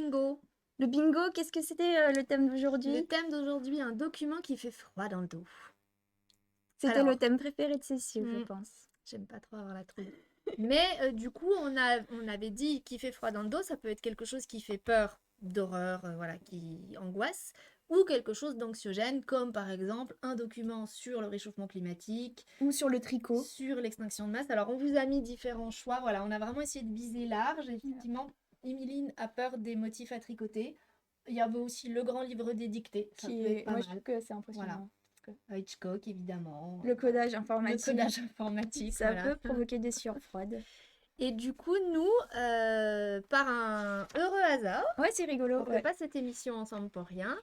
bingo. Le bingo, qu'est-ce que c'était le thème Le d'aujourd'hui? thème d'aujourd'hui, un document qui fait froid dans le dos. C'était Alors, le thème préféré de Cécile, je hmm, pense. j'aime pas trop avoir la trouille. Mais du coup, on avait dit qui fait froid dans le dos, ça peut être quelque chose qui fait peur, d'horreur, voilà, qui angoisse, ou quelque chose d'anxiogène, comme par exemple un document sur le réchauffement climatique, Ou sur le tricot. sur l'extinction de masse. Alors, on vous a mis différents choix. Voilà, on a vraiment essayé de viser large. Effectivement, Émiline a peur des motifs à tricoter. Il y avait aussi le grand livre des dictées. Ça peut être pas Moi, je mal. trouve que c'est impressionnant. Hitchcock, évidemment. Le codage Le informatique, codage informatique, ça voilà. peut provoquer des sueurs froides. Et du coup, nous, par un heureux hasard, Ouais, c'est rigolo. on fait pas cette émission ensemble pour rien.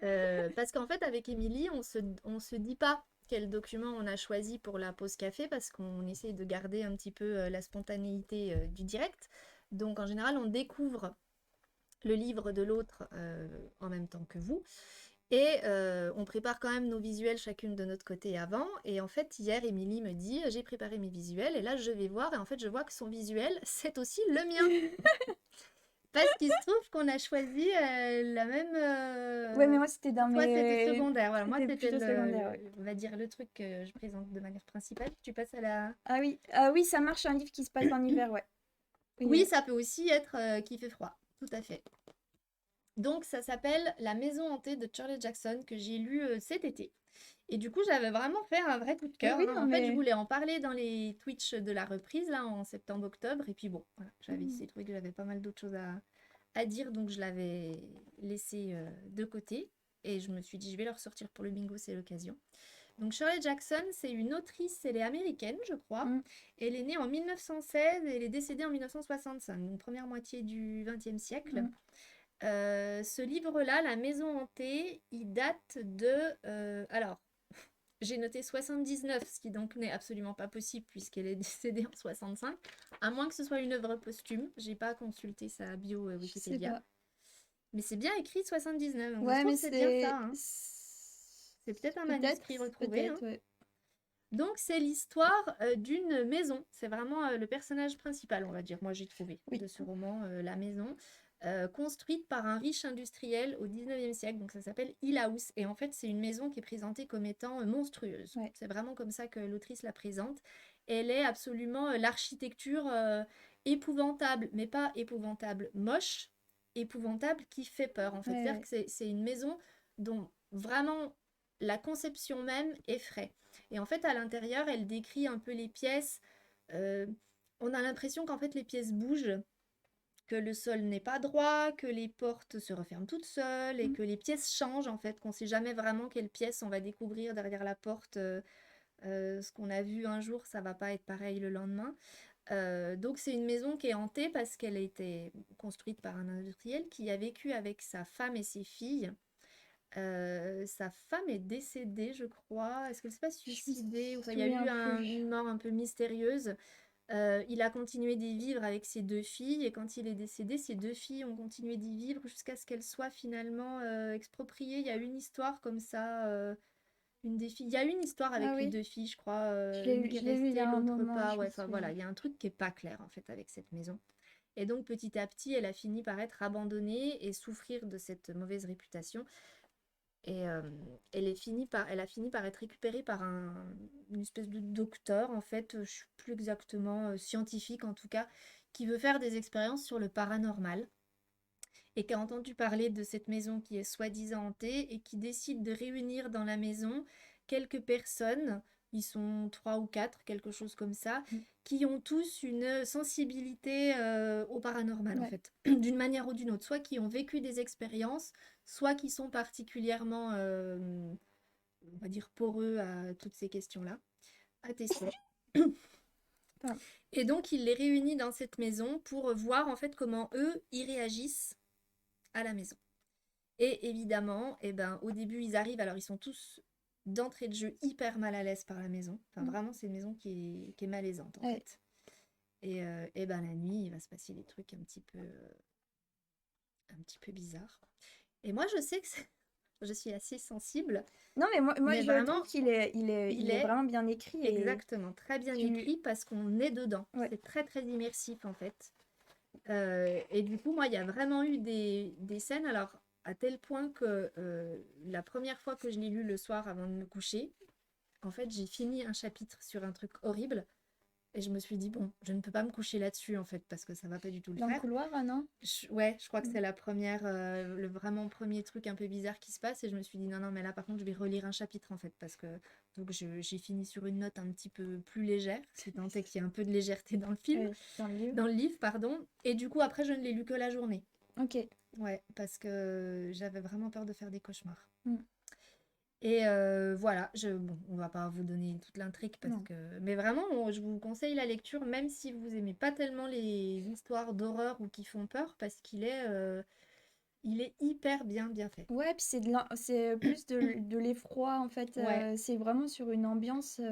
Parce qu'en fait, avec Émilie, on se dit pas quel document on a choisi pour la pause café parce qu'on essaye de garder un petit peu la spontanéité du direct. Donc, en général, on découvre le livre de l'autre en même temps que vous. Et on prépare quand même nos visuels chacune de notre côté avant. Et en fait, hier, Émilie me dit, j'ai préparé mes visuels. Et là, je vais voir. Et en fait, je vois que son visuel, c'est aussi le mien. Parce qu'il se trouve qu'on a choisi la même... Ouais, mais moi, c'était dans Toi, c'était mes... secondaire. Voilà. Moi, C'était c'était plutôt secondaire, ouais. on va dire le truc que je présente de manière principale. Tu passes à la... Ah oui, ça marche, un livre qui se passe en hiver, ouais. Oui, ça peut aussi être qui fait froid. Tout à fait. Donc, ça s'appelle La maison hantée de Shirley Jackson, que j'ai lu cet été. Et du coup, j'avais vraiment fait un vrai coup de cœur. Oui, En fait, je voulais en parler dans les Twitch de la reprise, là, en septembre-octobre. Et puis bon, voilà, j'avais trouvé que j'avais pas mal d'autres choses à dire, donc je l'avais laissé de côté. Et je me suis dit, je vais le ressortir pour le bingo, c'est l'occasion. Donc Shirley Jackson, c'est une autrice, elle est américaine, je crois. Elle est née en 1916 et elle est décédée en 1965, donc première moitié du XXe siècle. Ce livre-là, La maison hantée, il date de... alors, j'ai noté 79, ce qui donc n'est absolument pas possible puisqu'elle est décédée en 65, à moins que ce soit une œuvre posthume. J'ai pas consulté sa bio Wikipédia. Mais c'est bien écrit 79, donc ouais, je trouve mais que c'est bien ça. Hein. C'est peut-être un manuscrit retrouvé. Hein. Ouais. Donc c'est l'histoire d'une maison. C'est vraiment le personnage principal, on va dire. Moi j'ai trouvé de ce roman, La maison. Construite par un riche industriel au 19e siècle, donc ça s'appelle Hill House. Et en fait, c'est une maison qui est présentée comme étant monstrueuse. Ouais. C'est vraiment comme ça que l'autrice la présente. Elle est absolument l'architecture épouvantable, mais pas épouvantable moche, épouvantable qui fait peur. En fait, c'est-à-dire que c'est une maison dont vraiment la conception même effraie. Et en fait, à l'intérieur, elle décrit un peu les pièces. On a l'impression qu'en fait, les pièces bougent, que le sol n'est pas droit, que les portes se referment toutes seules et que les pièces changent en fait, qu'on ne sait jamais vraiment quelle pièce on va découvrir derrière la porte. Ce qu'on a vu un jour, ça va pas être pareil le lendemain. Donc c'est une maison qui est hantée parce qu'elle a été construite par un industriel qui a vécu avec sa femme et ses filles. Sa femme est décédée, je crois. Est-ce qu'elle s'est pas suicidée? Enfin, il y a eu une mort un peu mystérieuse. Il a continué d'y vivre avec ses deux filles et quand il est décédé, ses deux filles ont continué d'y vivre jusqu'à ce qu'elles soient finalement expropriées. Il y a une histoire comme ça. Une des filles. Il y a une histoire avec les deux filles, je crois. Une qui est restée, l'autre pas. Ouais, enfin voilà, il y a un truc qui est pas clair en fait avec cette maison. Et donc petit à petit, elle a fini par être abandonnée et souffrir de cette mauvaise réputation. Et elle a fini par être récupérée par une espèce de docteur, en fait, je ne sais plus exactement, scientifique en tout cas, qui veut faire des expériences sur le paranormal et qui a entendu parler de cette maison qui est soi-disant hantée et qui décide de réunir dans la maison quelques personnes, ils sont 3 ou 4, quelque chose comme ça, qui ont tous une sensibilité au paranormal en fait, d'une manière ou d'une autre, soit qui ont vécu des expériences, soit qui sont particulièrement, on va dire, poreux à toutes ces questions-là, à tester. Et donc il les réunit dans cette maison pour voir en fait comment eux, ils réagissent à la maison. Et évidemment, au début, ils arrivent, alors ils sont tous d'entrée de jeu hyper mal à l'aise par la maison. Enfin, vraiment, c'est une maison qui est malaisante, en fait. Et la nuit, il va se passer des trucs un petit peu bizarres. Et moi, je sais que je suis assez sensible. Non, mais moi je vraiment, trouve qu'il est vraiment bien écrit. Exactement, très bien écrit parce qu'on est dedans. C'est très, très immersif, en fait. Et du coup, moi, il y a vraiment eu des scènes, alors à tel point que la première fois que je l'ai lu le soir avant de me coucher, en fait, j'ai fini un chapitre sur un truc horrible et je me suis dit, bon, je ne peux pas me coucher là-dessus en fait, parce que ça va pas du tout le Dans le faire. couloir, non? Ouais, je crois que Mm. c'est la première, le vraiment premier truc un peu bizarre qui se passe et je me suis dit, non, non, mais là par contre, je vais relire un chapitre en fait, parce que donc j'ai fini sur une note un petit peu plus légère, si tant est qu'il y a un peu de légèreté dans le film, Ouais, dans le livre. dans le livre, pardon. Et du coup, après, je ne l'ai lu que la journée. Ok. Ouais, parce que j'avais vraiment peur de faire des cauchemars. Mm. Et voilà, bon, on va pas vous donner toute l'intrigue parce Non. que... Mais vraiment, je vous conseille la lecture, même si vous aimez pas tellement les histoires d'horreur ou qui font peur, parce il est hyper bien fait. Ouais, puis c'est plus de l'effroi en fait. Ouais, C'est vraiment sur une ambiance où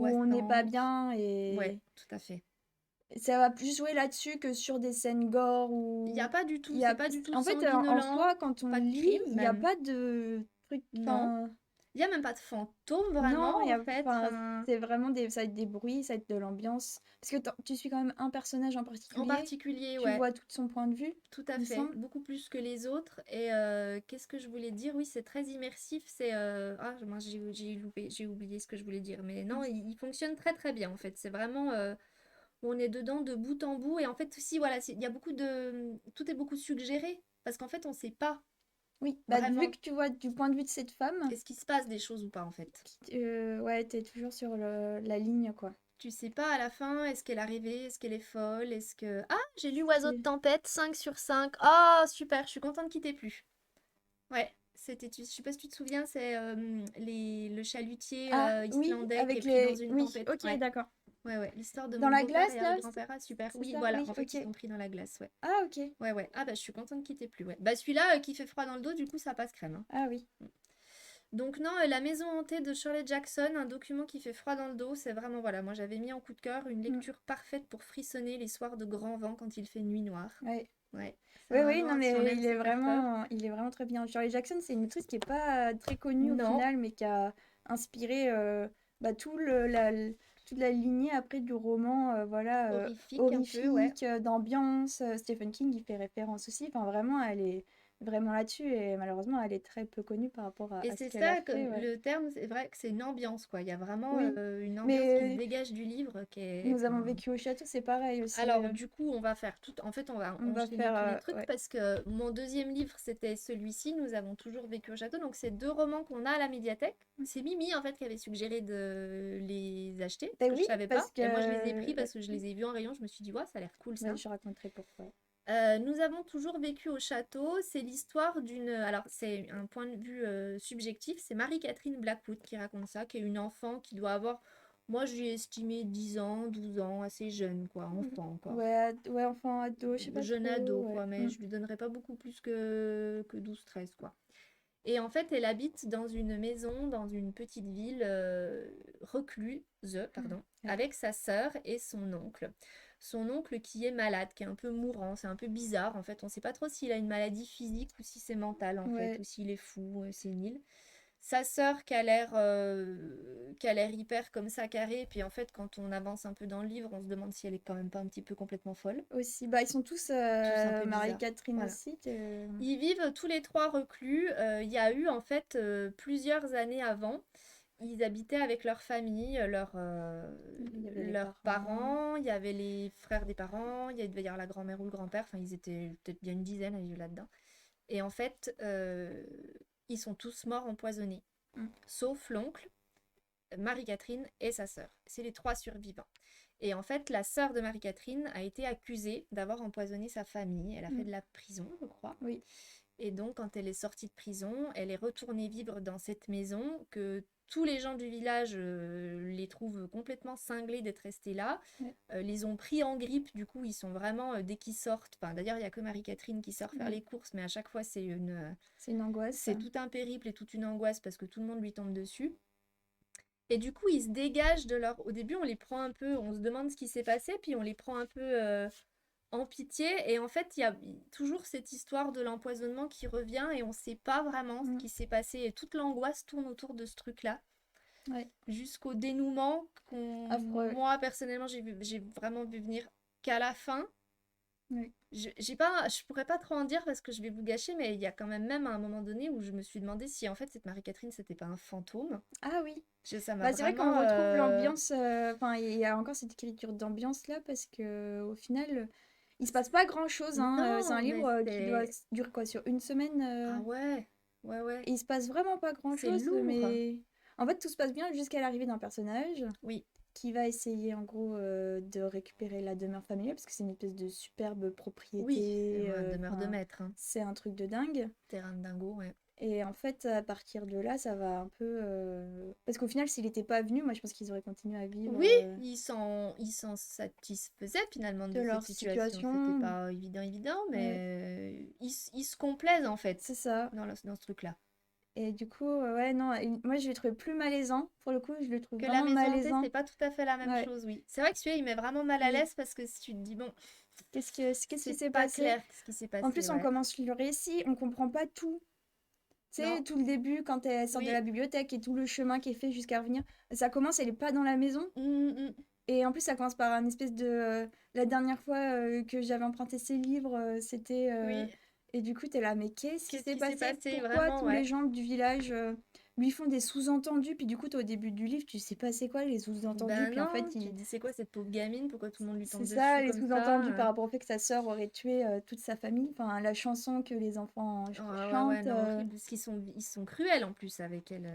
on n'est pas angoissante. bien Ouais, et tout à fait. ça va plus jouer là-dessus que sur des scènes gore Il n'y a ou pas du il tout, y c'est a pas du tout en fait en sanguinolent, soi quand on pas de lit, crime il n'y a même. pas de truc Non, enfin il n'y a même pas de fantôme non, il vraiment y en a fait. enfin Enfin, c'est vraiment ça va être des bruits, ça va être de l'ambiance parce que tu suis quand même un personnage en en particulier, particulier, tu ouais. vois tout son point de vue, Tout à il me fait, semble. beaucoup plus que les autres. Et qu'est-ce que je voulais dire? Oui, c'est très immersif. Ah, mince, j'ai loupé, j'ai oublié ce que je voulais dire. Mais non, il fonctionne très très bien en fait. C'est vraiment, on est dedans de bout en bout. Et en fait, aussi, voilà, il y a beaucoup tout est beaucoup suggéré. Parce qu'en fait, on ne sait pas Oui, bah vu vraiment que tu vois du point de vue de cette femme, est-ce qu'il se passe des choses ou pas en fait. ouais, t'es toujours sur la ligne quoi. Tu sais pas à la fin, est-ce qu'elle est arrivée, est-ce qu'elle est folle, est-ce que... Ah, j'ai lu Oiseau de C'est- tempête, 5 sur 5. Ah, super, je suis contente qu'il t'ait plu. Ouais, je sais pas si tu te souviens, c'est le chalutier Ah oui, islandais qui est avec pris dans les une oui, tempête. ok, Ouais, d'accord. ouais, ouais. L'histoire de Dans mon la beau-père glace et là, arrière-grand-père, ah, super. c'est Oui, ça? voilà, Oui, en fait, ils ok. sont pris dans la glace, ouais. Ah ok. Ouais, ouais. Ah, bah, je suis contente qu'il t'ait plu, ouais. Bah, celui-là qui fait froid dans le dos, du coup, ça passe crème, hein. Ah oui. Donc, non, La Maison hantée de Shirley Jackson, un document qui fait froid dans le dos, c'est vraiment, voilà, moi j'avais mis en coup de cœur une Mm. lecture parfaite pour frissonner les soirs de grand vent quand il fait nuit noire. Ouais. Ouais, Oui, oui, non, si on mais aime se faire peur. il est vraiment très bien. Shirley Jackson, c'est une autrice qui est pas très connue au Non, final, mais qui a inspiré bah, toute la lignée après du roman, voilà, horrifique un peu, ouais. horrifique, d'ambiance. Stephen King, il fait référence aussi. Enfin, vraiment, elle est vraiment là-dessus et malheureusement, elle est très peu connue par rapport Et à ce c'est qu'elle a ça, fait, ouais. le terme, c'est vrai que c'est une ambiance, quoi. Il y a vraiment Oui, une ambiance qui se mais dégage du livre qui est... Nous avons enfin, vécu au château, c'est pareil aussi. alors, du coup, on va faire tout... En fait, on va On va enchaîner faire, tous les trucs ouais. parce que mon deuxième livre, c'était celui-ci, Nous avons toujours vécu au château. Donc, c'est deux romans qu'on a à la médiathèque. C'est Mimi, en fait, qui avait suggéré de les acheter parce Ben que je oui, savais pas. parce Et moi, je les ai que pris parce que je les ai vus en rayon. Je me suis dit, ouais, ça a l'air cool, ça. ouais, je raconterai pourquoi. Nous avons toujours vécu au château. C'est l'histoire d'une... Alors, c'est un point de vue subjectif. C'est Marie-Catherine Blackwood qui raconte ça, qui est une enfant qui doit avoir... Moi, je lui ai estimé 10 ans, 12 ans, assez jeune, quoi, enfant, quoi. Ouais, ouais, enfant, ado, je sais pas Jeune ado, trop, quoi, ouais. mais je lui donnerais pas beaucoup plus que 12-13, quoi. Et en fait, elle habite dans une maison, dans une petite ville recluse, pardon, Ouais. avec sa sœur et son oncle. Son oncle qui est malade, qui est un peu mourant, c'est un peu bizarre en fait. On ne sait pas trop s'il a une maladie physique ou si c'est mental en fait, Ouais. ou s'il est fou, sénile. Sa sœur qui a l'air hyper comme ça carré, puis en fait quand on avance un peu dans le livre, on se demande si elle est quand même pas un petit peu complètement folle. Aussi, bah ils sont tous Tous un peu bizarres. Marie-Catherine Voilà. aussi. Ils vivent tous les trois reclus. Il y a eu en fait plusieurs années avant, ils habitaient avec leur famille, Il y avait les leurs parents. parents, il y avait les frères des parents, il devait y avoir la grand-mère ou le grand-père, enfin ils étaient peut-être bien une dizaine à vivre là-dedans. Et en fait, ils sont tous morts empoisonnés, Mm. sauf l'oncle, Marie-Catherine et sa sœur. C'est les trois survivants. Et en fait, la sœur de Marie-Catherine a été accusée d'avoir empoisonné sa famille. Elle a fait Mm. de la prison, je crois. Oui. Et donc, quand elle est sortie de prison, elle est retournée vivre dans cette maison que tous les gens du village les trouvent complètement cinglés d'être restés là. Ouais. Les ont pris en grippe, du coup, ils sont vraiment, dès qu'ils sortent, enfin, d'ailleurs, il n'y a que Marie-Catherine qui sort faire Oui. les courses, mais à chaque fois, C'est une angoisse. c'est tout un périple et toute une angoisse parce que tout le monde lui tombe dessus. Et du coup, ils se dégagent de leur... Au début, on les prend un peu, on se demande ce qui s'est passé, puis on les prend un peu en pitié. Et en fait, il y a toujours cette histoire de l'empoisonnement qui revient et on ne sait pas vraiment ce Mm. qui s'est passé. Et toute l'angoisse tourne autour de ce truc-là. Ouais. Jusqu'au dénouement Affreux. moi, personnellement, j'ai vraiment vu venir qu'à la fin. Ouais. Je pourrais pas trop en dire parce que je vais vous gâcher, mais il y a quand même à un moment donné où je me suis demandé si en fait cette Marie-Catherine c'était pas un fantôme. Ah oui. Ça m'a Bah, c'est vrai qu'on vraiment. retrouve l'ambiance, enfin, il y a encore cette écriture d'ambiance là, parce que au final, il se passe pas grand-chose, hein. C'est Non, un livre mais qui doit c'est. durer quoi, sur une semaine, Ah ouais, ouais, ouais. et il se passe vraiment pas C'est grand-chose, lourd. mais en fait, tout se passe bien jusqu'à l'arrivée d'un personnage Oui, qui va essayer en gros de récupérer la demeure familiale, parce que c'est une espèce de superbe oui, c'est propriété, une demeure de enfin, maître, hein. c'est un truc de dingue. Terrain de dingo, ouais. Et en fait, à partir de là, ça va un peu. Parce qu'au final, s'il n'était pas venu, moi je pense qu'ils auraient continué à vivre Oui, ils s'en satisfaisaient finalement de de cette leur situation. C'était situation. pas évident, évident, Ouais, mais ils se complaisent en fait c'est ça. dans ce truc-là. Et du coup, ouais, non, et moi je l'ai trouvé plus malaisant. Pour le coup, je le trouve Que la vraiment maison hantée, malaisant. c'est pas tout à fait la même Ouais, chose, oui. C'est vrai que celui-là, il met vraiment mal à oui. l'aise parce que si tu te dis, bon, Qu'est-ce qui c'est s'est pas passé? clair ce qui s'est En passé, plus, on ouais. commence le récit, on comprend pas tout. Tu sais, Non, tout le début, quand elle sort de oui. la bibliothèque et tout le chemin qui est fait jusqu'à revenir, ça commence, elle est pas dans la maison. Mm. Et en plus, ça commence par un espèce de. La dernière fois que j'avais emprunté ces livres, c'était. Oui. Et du coup, t'es là, mais qu'est-ce qui Qu'est-ce s'est qui s'est passé? passé, Pourquoi vraiment, tous les ouais. gens du village lui font des sous-entendus? Puis du coup, t'es au début du livre, tu sais pas c'est quoi les sous-entendus. Ben Puis en fait, non, tu te dis, c'est quoi cette pauvre gamine? Pourquoi tout le monde lui c'est tombe ça, dessus les comme sous-entendus ça? par rapport au fait que sa sœur aurait tué toute sa famille. Enfin, la chanson que les enfants Ouais, ouais, ouais, chantent. non, horrible. Parce ils sont cruels en plus avec elle.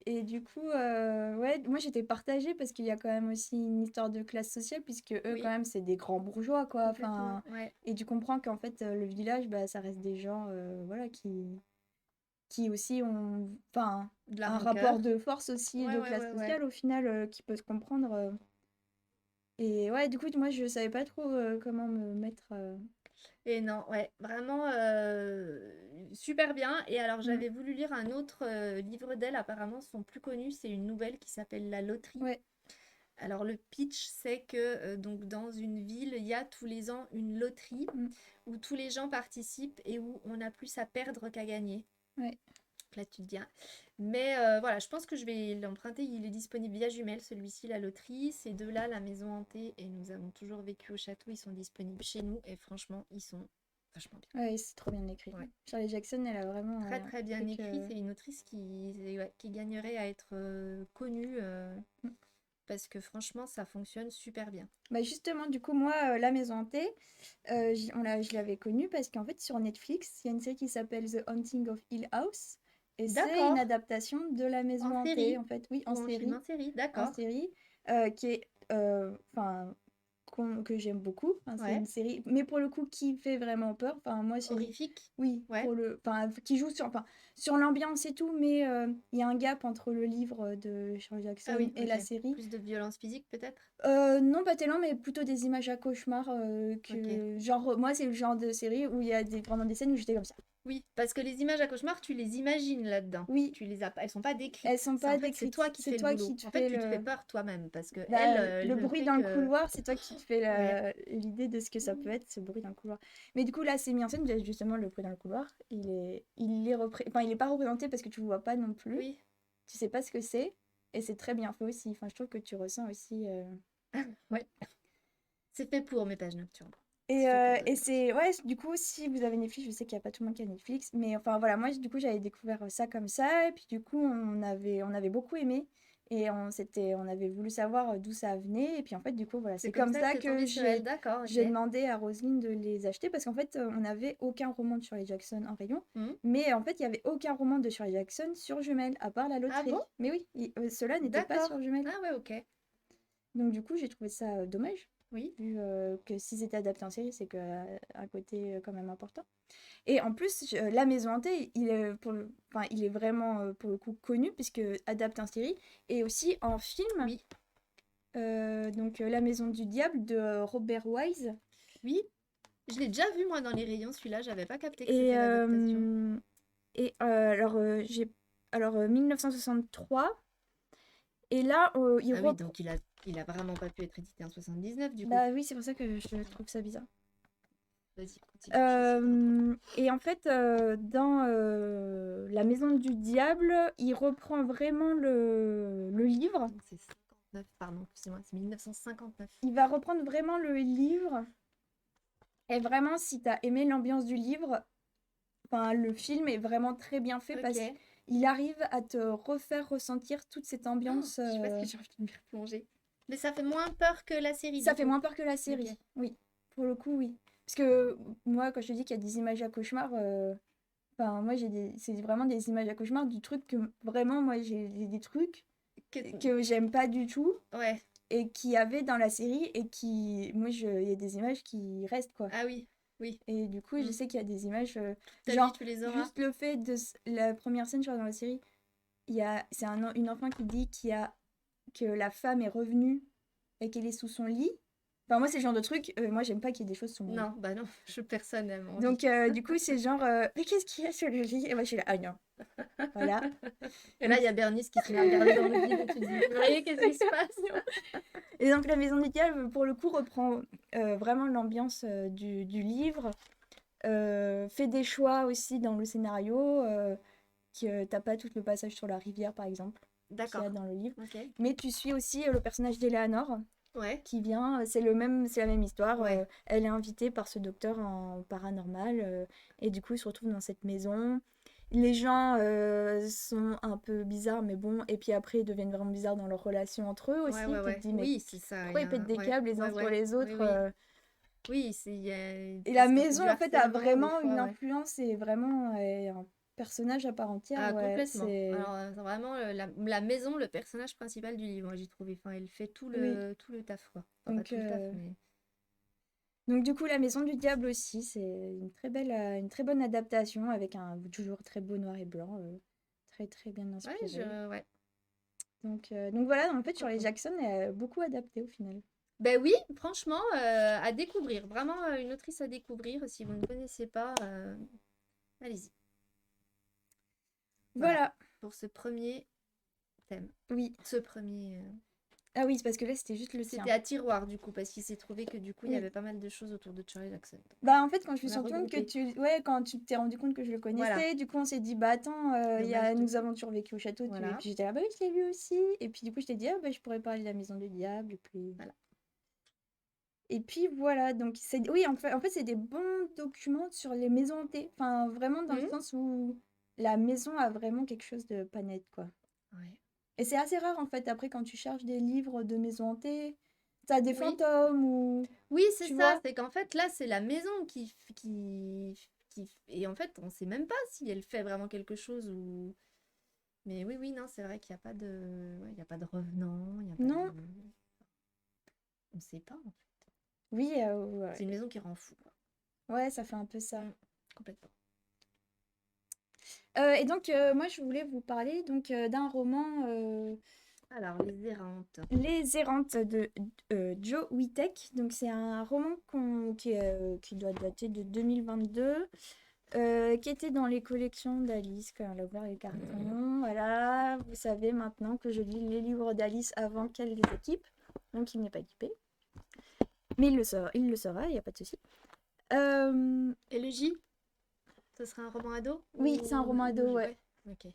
Et du coup, ouais, moi j'étais partagée parce qu'il y a quand même aussi une histoire de classe sociale, puisque eux, quand Oui, même, c'est des grands bourgeois, quoi. complètement, Enfin, ouais. et tu comprends qu'en fait, le village, bah, ça reste des gens, voilà, qui aussi ont, enfin, De la un rancœur. rapport de force aussi, Ouais, de ouais, classe ouais, ouais. sociale, au final, qui peut se comprendre. Et ouais, du coup, moi, je savais pas trop comment me mettre. Et non, ouais, vraiment super bien. Et alors, Mm, j'avais voulu lire un autre livre d'elle, apparemment, son plus connu, c'est une nouvelle qui s'appelle La Loterie. ouais, Alors, le pitch, c'est que donc dans une ville, il y a tous les ans une loterie mm, où tous les gens participent et où on a plus à perdre qu'à gagner. ouais. Là, tu te dis, hein. Mais voilà, je pense que je vais l'emprunter. Il est disponible via Jumelle, celui-ci, La Loterie. Ces deux-là, La Maison Hantée et Nous avons toujours vécu au château, ils sont disponibles chez nous. Et franchement, ils sont vachement bien. Ouais, c'est trop bien écrit. Ouais. Charlie Jackson, elle a vraiment Très un très bien truc. écrit. C'est une autrice ouais, qui gagnerait à être connue Mm. parce que franchement, ça fonctionne super bien. Bah justement, du coup, moi, La Maison Hantée, je l'avais connue parce qu'en fait, sur Netflix, il y a une série qui s'appelle The Haunting of Hill House. Et c'est une D'accord. adaptation de La En Maison Hantée, série en fait. Oui, ou en film en série, En d'accord. série, qui est, enfin, que j'aime beaucoup. Enfin, c'est Ouais. une série, mais pour le coup, qui fait vraiment peur. Enfin, moi, c'est, Horrifique. oui, Ouais. enfin, qui joue sur, enfin, sur l'ambiance et tout, mais il y a un gap entre le livre de Charles Ah Jackson oui, et ok. la série. Plus de violence physique peut-être? Non, pas tellement, mais plutôt des images à cauchemar, Ok. que genre, moi, c'est le genre de série où il y a vraiment des scènes où j'étais comme ça. Oui, parce que les images à cauchemar, tu les imagines là-dedans. Oui, Tu les as pas, elles sont pas elles décrites. sont C'est pas en fait c'est décrites. toi qui C'est fais le toi qui boulot. te En fait, fais tu te fais le... peur toi-même parce que elle, Bah, le elle ne bruit fait dans le que couloir, c'est toi qui te fais ouais. l'idée de ce que ça peut être, ce bruit dans le couloir. Mais du coup, là, c'est mis en scène, justement, le bruit dans le couloir. Enfin, il est pas représenté parce que tu le vois pas non plus. Oui. Tu sais pas ce que c'est. Et c'est très bien fait aussi. Enfin, je trouve que tu ressens aussi... Ouais. C'est fait pour mes pages nocturnes. Et, C'est fait pour et donner envie. c'est, ouais, du coup, si vous avez Netflix, je sais qu'il n'y a pas tout le monde qui a Netflix, mais enfin voilà, moi, du coup, j'avais découvert ça comme ça, et puis du coup, on avait beaucoup aimé, et on avait voulu savoir d'où ça venait, et puis en fait, du coup, voilà, C'est c'est comme comme ça que ça t'es que tombée sur elle, d'accord, j'ai ok. demandé à Roselyne de les acheter, parce qu'en fait, on n'avait aucun roman de Shirley Jackson en rayon, Hmm. mais en fait, il n'y avait aucun roman de Shirley Jackson sur Jumelle, à part La Ah bon? Loterie. Mais oui, ceux-là n'étaient pas D'accord. sur Jumelle. Ah ouais, ok. Donc du coup, j'ai trouvé ça dommage, Oui. vu que si c'était adapté en série, c'est que un côté quand même important. Et en plus, La Maison Hantée, enfin, il est vraiment pour le coup connu puisque adapté en série et aussi en film. Oui. Donc La Maison du Diable de Robert Wise. Oui. Je l'ai déjà vu moi dans les rayons celui-là, j'avais pas capté que Et, c'était l'adaptation. alors, 1963. Et là, il Ah oui, reprend. donc il a vraiment pas pu être édité en 79 du coup. Bah oui, c'est pour ça que je trouve ça bizarre. Vas-y, continue, je vais essayer de retrouver. Et en fait, dans La Maison du Diable, il reprend vraiment le livre. Donc c'est 59, pardon, excusez-moi, c'est 1959. Il va reprendre vraiment le livre. Et vraiment, si t'as aimé l'ambiance du livre, enfin, le film est vraiment très bien fait parce Ok. qu'il arrive à te refaire ressentir toute cette Oh, ambiance. je sais pas si j'ai envie de m'y replonger. Mais ça fait moins peur que la série, Ça du fait coup. moins peur que la Ok. série, oui. Pour le coup, oui. Parce que moi, quand je te dis qu'il y a des images à cauchemar, enfin, moi, c'est vraiment des images à cauchemar du truc que vraiment, moi, j'ai des trucs Que- que j'aime pas du tout Ouais. et qui y avait dans la série et qui, moi, il y a des images qui restent, quoi. Ah oui. Oui. Et du coup, je Mm. sais qu'il y a des images, Toute ta vie, genre, tu les auras. juste le fait de la première scène, je crois, dans la série, c'est une enfant qui dit que la femme est revenue et qu'elle est sous son lit. Enfin, moi, c'est le genre de truc, moi, j'aime pas qu'il y ait des choses sous mon lit. Non, bah non, je personnellement envie. Donc, du coup, c'est genre, mais qu'est-ce qu'il y a sur le lit? Et moi, je suis là, ah non. Voilà. Et là, Donc, il y a Bernice qui se met à regarder dans le vide et tu te dis, purée, qu'est-ce qui se passe? et donc, La Maison du Diable, pour le coup, reprend vraiment l'ambiance du livre, fait des choix aussi dans le scénario, que t'as pas tout le passage sur la rivière, par exemple, qu'il y a D'accord. dans le livre. Ok. Mais tu suis aussi le personnage d'Eleanor, Ouais. qui vient, c'est la même histoire. Ouais. Elle est invitée par ce docteur en paranormal et du coup, il se retrouve dans cette maison. Les gens sont un peu bizarres, mais bon, et puis après, ils deviennent vraiment bizarres dans leur relation entre eux Ouais, aussi. ouais, Tu te ouais. dis, mais Oui, c'est ça. Il pourquoi y ils a pètent des Ouais, câbles les ouais, uns sur ouais. les Oui, autres oui. Oui, il y a Et la presque maison, du en fait, a harcèlement des vraiment une fois, ouais. influence et vraiment un personnage à part entière. Ah, Ouais, complètement. c'est. Alors, vraiment, la maison, le personnage principal du livre, j'ai trouvé. Enfin, elle fait Oui. tout le taf, quoi. Enfin, pas Donc, tout le taf, mais... Donc du coup, La Maison du Diable aussi, c'est une très bonne adaptation avec un toujours très beau noir et blanc, très très bien Ouais, inspiré. ouais, Donc voilà, en fait, trop sur les cool. Jackson, elle a beaucoup adapté au final. Ben oui, franchement, à découvrir. Vraiment, une autrice à découvrir. Si vous ne connaissez pas, allez-y. Voilà, Voilà, pour ce premier thème. oui. Ce premier... Ah oui, c'est parce que là, c'était juste le C'était tien. à tiroir, du coup, parce qu'il s'est trouvé que, du coup, il y Oui. avait pas mal de choses autour de Charlie Jackson. Donc, Bah en fait, quand je me on suis a rendu compte que regroupé. quand tu t'es rendu compte que je le Voilà, connaissais, du coup, on s'est dit, bah attends, il y dommage a de... Nous avons survécu au château, et Voilà, puis j'étais là, bah oui, je l'ai lu aussi. Et puis du coup, je t'ai dit, ah bah je pourrais parler de La Maison du Diable, et puis... voilà. Et puis voilà, donc c'est oui, en fait, c'est des bons documents sur les maisons hantées. Enfin, vraiment dans le Mhm. sens où la maison a vraiment quelque chose de pas net, quoi. Ouais. Et c'est assez rare, en fait, après, quand tu cherches des livres de maisons hantées, t'as des Oui. fantômes ou... Oui, c'est Tu ça. vois? C'est qu'en fait, là, c'est la maison Et en fait, on sait même pas si elle fait vraiment quelque chose ou... Mais oui, oui, non, c'est vrai qu'il n'y a pas de... ouais, il y a pas de revenant, il n'y a pas de... Non? On sait pas, en fait. Oui, C'est une maison qui rend fou, quoi. ouais, ça fait un peu ça. Mm, complètement. Et donc, moi, je voulais vous parler donc d'un roman Alors, Les Errantes. Les Errantes de Joe Witek. Donc, c'est un roman qui doit dater de 2022. Qui était dans les collections d'Alice quand elle a ouvert les cartons. Voilà, vous savez maintenant que je lis les livres d'Alice avant qu'elle les équipe. Donc il n'est pas équipé. Mais il le saura, il n'y a pas de souci. Et le J? Ce serait un roman ado? Oui, c'est un roman ado, ouais. Ouais, ok.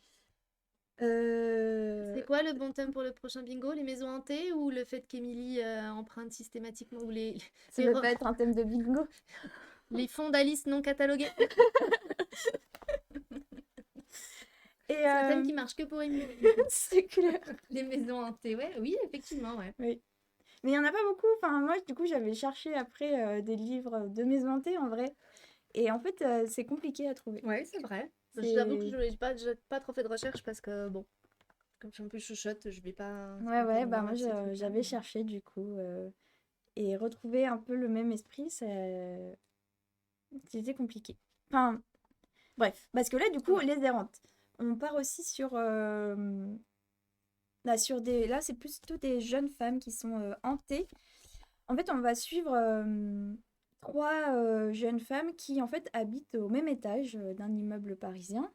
Euh, C'est quoi le bon thème pour le prochain bingo? Les maisons hantées ou le fait qu'Émilie emprunte systématiquement ou Ça peut pas être un thème de bingo. les fonds d'Alice non catalogués? Et C'est un thème qui marche que pour Émilie. c'est clair. Les maisons hantées, ouais, oui, effectivement, ouais. Oui. Mais il n'y en a pas beaucoup. Enfin, moi, du coup, j'avais cherché après des livres de maisons hantées en vrai. Et en fait, c'est compliqué à trouver. Ouais, c'est vrai. Je t'avoue que C'est... je n'ai pas trop fait de recherche parce que, bon, comme je suis un peu chuchote, je vais pas Ouais, tremper ouais, les bah mains moi dans ces trucs-là. j'avais cherché du coup. Et retrouver un peu le même esprit, c'était compliqué. Enfin, bref. Parce que là, du coup, Ouais. les errantes. On part aussi là, c'est plutôt des jeunes femmes qui sont hantées. En fait, on va suivre trois jeunes femmes qui, en fait, habitent au même étage d'un immeuble parisien.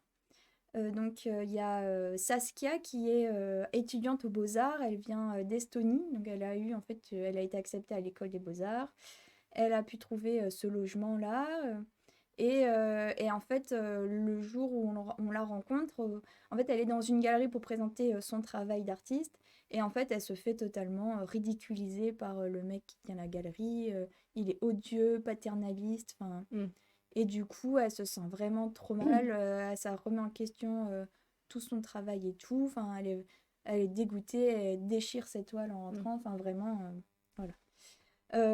Donc, il y a Saskia qui est étudiante aux Beaux-Arts. Elle vient d'Estonie. Donc, elle a été acceptée à l'école des Beaux-Arts. Elle a pu trouver ce logement-là. Et en fait, le jour où on la rencontre, en fait, elle est dans une galerie pour présenter son travail d'artiste. Et en fait, elle se fait totalement ridiculiser par le mec qui tient la galerie. Il est odieux, paternaliste. Enfin, Mm. et du coup, elle se sent vraiment trop mal. Ça remet en question tout son travail et tout. Enfin, elle est dégoûtée. Elle déchire ses toiles en rentrant. Enfin, vraiment, voilà.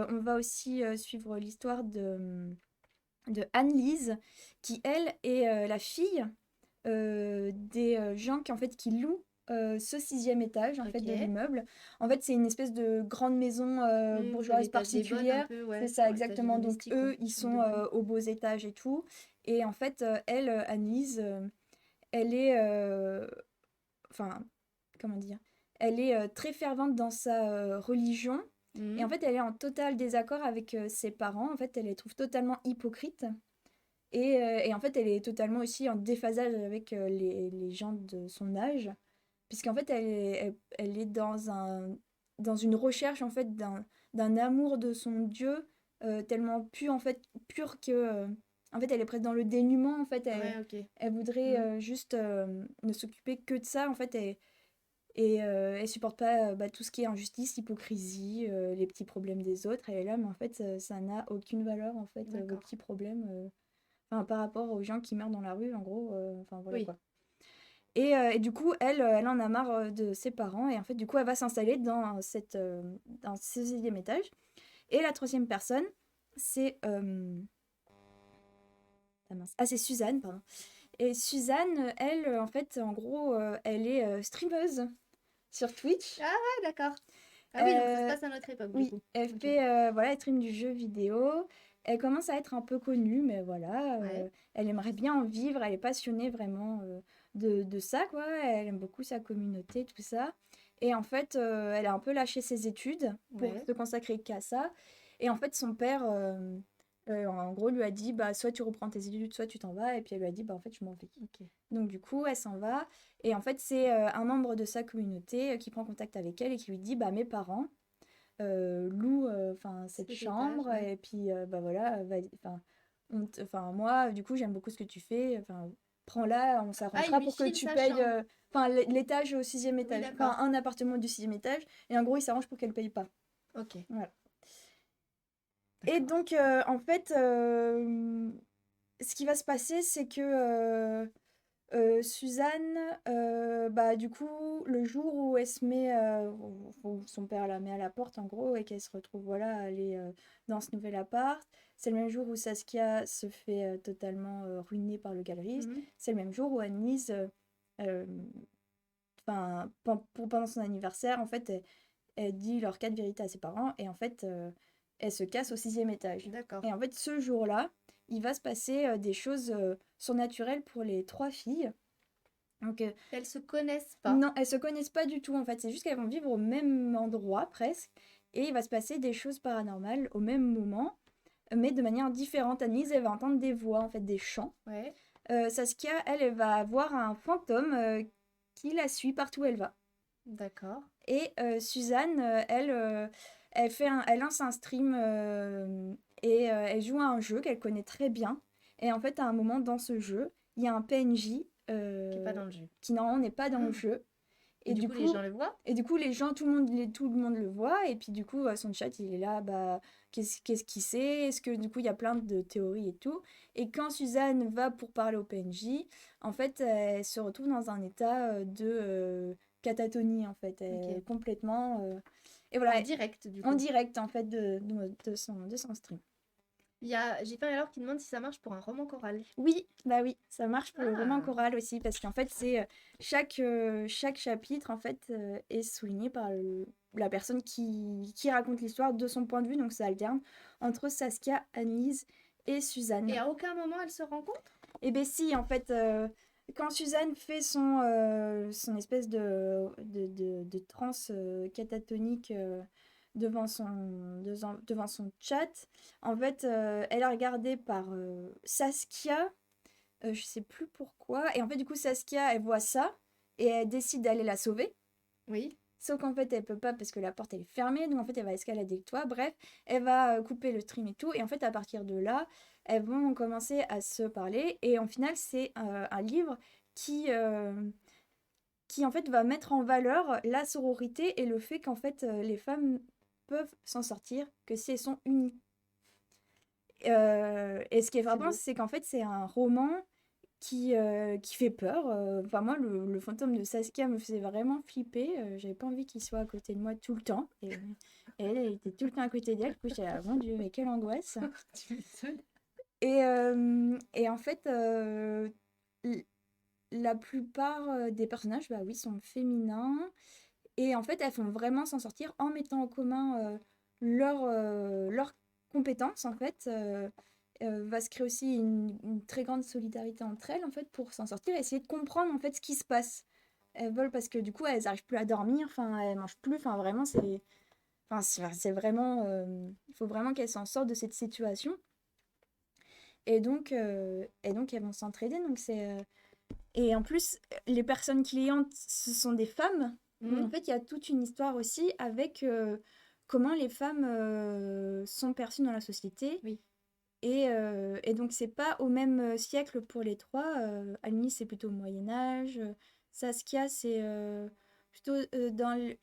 On va aussi suivre l'histoire de Anne-Lise, qui, elle, est la fille des gens qui, en fait, qui louent ce 6e étage en fait, de Ok. l'immeuble. En fait, c'est une espèce de grande maison C'est bourgeoise l'étage des bonnes un particulière. peu, C'est ouais. ça, Enfin, l'étage des exactement. Donc, domestiques, quoi. eux, ils Chambre sont de bonne. aux beaux étages et tout. Et en fait, elle, Anne-Lise, elle est... Enfin, comment dire? Elle est très fervente dans sa religion. Et en fait, elle est en total désaccord avec ses parents. En fait, elle les trouve totalement hypocrites. Et en fait, elle est totalement aussi en déphasage avec les gens de son âge. Puisqu'en fait, elle est dans une recherche en fait, d'un amour de son Dieu tellement pur, en fait, pur que... en fait, elle est presque dans le dénuement. En fait, Ouais, ok. elle voudrait juste ne s'occuper que de ça. En fait, elle supporte pas tout ce qui est injustice, hypocrisie, les petits problèmes des autres. Elle est là, mais en fait, ça n'a aucune valeur, en fait, vos D'accord. petits problèmes. Enfin, par rapport aux gens qui meurent dans la rue, en gros. Enfin, voilà Oui. quoi. Et du coup, elle en a marre de ses parents. Et en fait, du coup, elle va s'installer dans ce 6e étage. Et la 3e personne, c'est... ah mince. Ah, c'est Suzanne, pardon. Et Suzanne, elle, en fait, en gros, elle est streameuse sur Twitch. Ah ouais, d'accord. Ah oui, donc ça se passe à notre époque, du Oui, coup. elle Ok. fait, voilà, elle stream du jeu vidéo. Elle commence à être un peu connue, mais voilà, Ouais. elle aimerait bien en vivre. Elle est passionnée vraiment de ça, quoi. Elle aime beaucoup sa communauté, tout ça. Et en fait, elle a un peu lâché ses études pour Ouais. se consacrer qu'à ça. Et en fait, son père, en gros, lui a dit, bah, soit tu reprends tes études, soit tu t'en vas. Et puis elle lui a dit, bah, en fait, je m'en vais. Ok. Donc du coup, elle s'en va. Et en fait, c'est un membre de sa communauté qui prend contact avec elle et qui lui dit, bah, mes parents loue cette Cet étage, chambre ouais. et puis bah voilà moi du coup j'aime beaucoup ce que tu fais, enfin prends-la, on Ah, il s'arrangera lui pour que file tu sa payes chambre. l'étage au 6e Oui, étage, enfin d'accord. un appartement du 6e étage, et en gros il s'arrange pour qu'elle paye pas. Ok. Voilà. Et D'accord. donc en fait ce qui va se passer, c'est que Suzanne, bah, du coup, le jour où elle se met, où son père la met à la porte, en gros, et qu'elle se retrouve, voilà, à aller dans ce nouvel appart, c'est le même jour où Saskia se fait totalement ruiner par le galeriste. Mhm. C'est le même jour où Annelise, euh, pendant son anniversaire, en fait, elle dit leurs 4 vérités à ses parents, et en fait, elle se casse au 6e étage. D'accord. Et en fait, ce jour-là, il va se passer des choses surnaturelles pour les 3 filles. Donc, Elles se connaissent pas. non, elles se connaissent pas du tout en fait, c'est juste qu'elles vont vivre au même endroit presque, et il va se passer des choses paranormales au même moment, mais de manière différente. Annelise, elle va entendre des voix, en fait, des chants. Ouais. Saskia, elle va avoir un fantôme qui la suit partout où elle va. D'accord. Et Suzanne, elle lance un stream et elle joue à un jeu qu'elle connaît très bien. Et en fait, à un moment dans ce jeu, il y a un PNJ Qui est pas dans le jus. qui normalement n'est pas dans le jeu. Et du coup, les gens le voient? Et du coup, les gens, tout le monde le voit. Et puis du coup, son chat, il est là, bah, qu'est-ce qu'il sait? Est-ce que du coup, il y a plein de théories et tout. Et quand Suzanne va pour parler au PNJ, en fait, elle se retrouve dans un état de catatonie, en fait. Elle est Ok. complètement... et En voilà, direct, du en coup. direct, en fait, de son stream. Il y a J'ai alors qui demande si ça marche pour un roman choral. Oui, bah oui, ça marche pour le roman Ah, choral aussi, parce qu'en fait, c'est chaque chapitre, en fait, est souligné par la personne qui raconte l'histoire de son point de vue, donc ça alterne entre Saskia, Annelise et Suzanne. et à aucun moment elles se rencontrent? Et ben si, en fait, quand Suzanne fait son espèce de transe catatonique devant son chat, en fait, elle est regardée par Saskia, je sais plus pourquoi, et en fait, du coup, Saskia, elle voit ça, et elle décide d'aller la sauver. Oui. Sauf qu'en fait, elle peut pas parce que la porte elle est fermée, donc en fait, elle va escalader le toit. Bref, elle va couper le stream et tout. Et en fait, à partir de là, elles vont commencer à se parler. Et en final, c'est un livre qui, qui en fait va mettre en valeur la sororité et le fait qu'en fait les femmes peuvent s'en sortir que si elles sont unies. Et ce qui est C'est frappant, beau. c'est qu'en fait c'est un roman qui fait peur. Enfin moi le fantôme de Saskia me faisait vraiment flipper. J'avais pas envie qu'il soit à côté de moi tout le temps. Et elle était tout le temps à côté d'elle. Du coup j'étais là, mon Dieu, mais quelle angoisse. Tu m'étonnes. Et en fait, la plupart des personnages, bah oui, sont féminins. Et en fait, elles font vraiment s'en sortir en mettant en commun leurs compétences, en fait. Va se créer aussi une très grande solidarité entre elles, en fait, pour s'en sortir et essayer de comprendre, en fait, ce qui se passe. Elles veulent parce que, du coup, elles n'arrivent plus à dormir, enfin, elles mangent plus, enfin, vraiment, c'est... Enfin, c'est vraiment... Il faut vraiment qu'elles s'en sortent de cette situation. Et donc elles vont s'entraider, donc c'est... Et en plus, les personnes clientes, ce sont des femmes. Mais en Mhm. fait, il y a toute une histoire aussi avec comment les femmes sont perçues dans la société. Oui. Et donc, c'est pas au même siècle pour les trois. Annie, c'est plutôt au Moyen-Âge. Saskia, c'est plutôt dans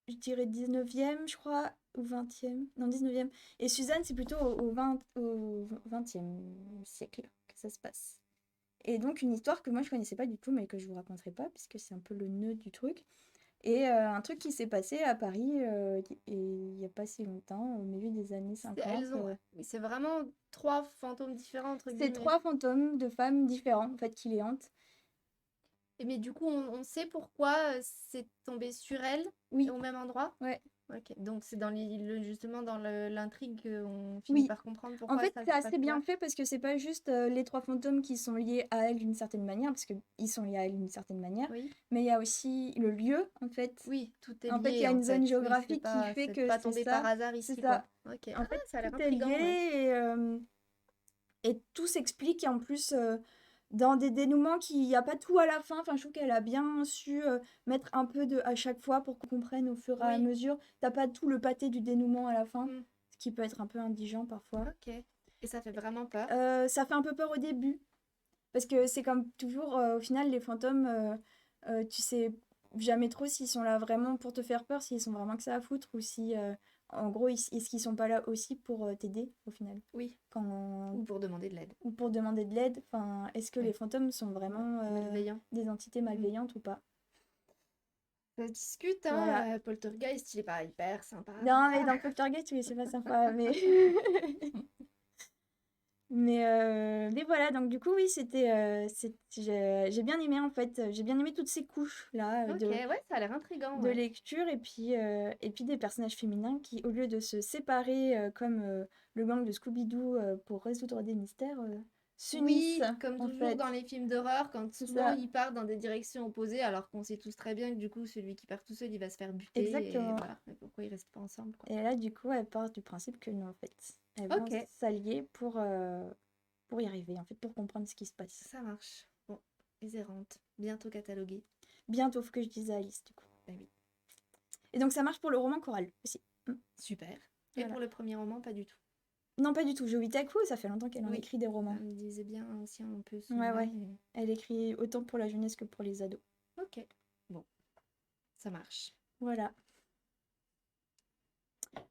je dirais 19e, je crois, ou 20e. Non, 19e. Et Suzanne, c'est plutôt au 20e siècle que ça se passe. Et donc une histoire que moi je connaissais pas du tout, mais que je vous raconterai pas, puisque c'est un peu le nœud du truc. Et un truc qui s'est passé à Paris et il n'y a pas si longtemps, au milieu des années 50. Elles ont... Oui, c'est vraiment trois fantômes différents, entre C'est guillemets. 3 fantômes de femmes différents, en fait, qui les hantent. Mais du coup, on sait pourquoi c'est tombé sur elle Oui, au même endroit? ouais, Ok, donc c'est dans justement dans l'intrigue qu'on finit oui. par comprendre En pourquoi fait, ça c'est se passe assez bien là. fait parce que c'est pas juste les 3 fantômes qui sont liés à elle d'une certaine manière, parce qu'ils sont liés à elle d'une certaine manière, Oui, mais il y a aussi le lieu, en fait. oui, tout est En fait, il y lié a en une zone fait. Oui, géographique qui fait c'est que pas c'est tombé par ça. hasard C'est ici, quoi. ça. Ok, En ah, fait, ça a l'air tout est lié intriguant, ouais. et tout s'explique. Et en plus, dans des dénouements qui... Il n'y a pas tout à la fin. Enfin, je trouve qu'elle a bien su mettre un peu de à chaque fois pour qu'on comprenne au fur et à Oui, mesure. T'as pas tout le pâté du dénouement à la fin, hmm, ce qui peut être un peu indigent parfois. ok. Et ça fait vraiment peur. Ça fait un peu peur au début. Parce que c'est comme toujours, au final, les fantômes, tu sais jamais trop s'ils sont là vraiment pour te faire peur, s'ils sont vraiment que ça à foutre, ou si, en gros, est-ce qu'ils sont pas là aussi pour t'aider, au final, Oui, quand... ou pour demander de l'aide. ou pour demander de l'aide. Enfin, est-ce que les Oui, fantômes sont vraiment malveillant. des entités Hmm. malveillantes ou pas? Ça discute, Voilà. hein. Poltergeist, il est pas hyper sympa, Non, mais sympa. dans Poltergeist, oui, c'est pas sympa, mais... Mais voilà, donc du coup, oui, j'ai bien aimé en fait, j'ai bien aimé toutes ces couches là Ok, ouais, ça a l'air intriguant, de ouais. lecture et puis des personnages féminins qui, au lieu de se séparer comme le gang de Scooby-Doo pour résoudre des mystères, s'unissent Oui, comme en toujours fait. dans les films d'horreur, quand C'est souvent ça, ils partent dans des directions opposées, alors qu'on sait tous très bien que du coup, celui qui part tout seul, il va se faire buter, et exactement. voilà. Mais pourquoi ils restent pas ensemble, quoi. Et là, du coup, elles partent du principe que non, en fait, elles vont Ok, s'allier pour y arriver, en fait, pour comprendre ce qui se passe. ça marche. Bon, les errantes, bientôt cataloguées. Bientôt, faut que je dise à Alice, du coup. Bah oui, Et donc, ça marche pour le roman choral aussi. Mm. super. Et Voilà. pour le premier roman, pas du tout. Non, pas du tout. Jovitaku, ça fait longtemps qu'elle en Oui, écrit des ça romans. me disait bien aussi un peu ce Ouais, nom-là, ouais. mais... Elle écrit autant pour la jeunesse que pour les ados. Ok, bon, ça marche. Voilà.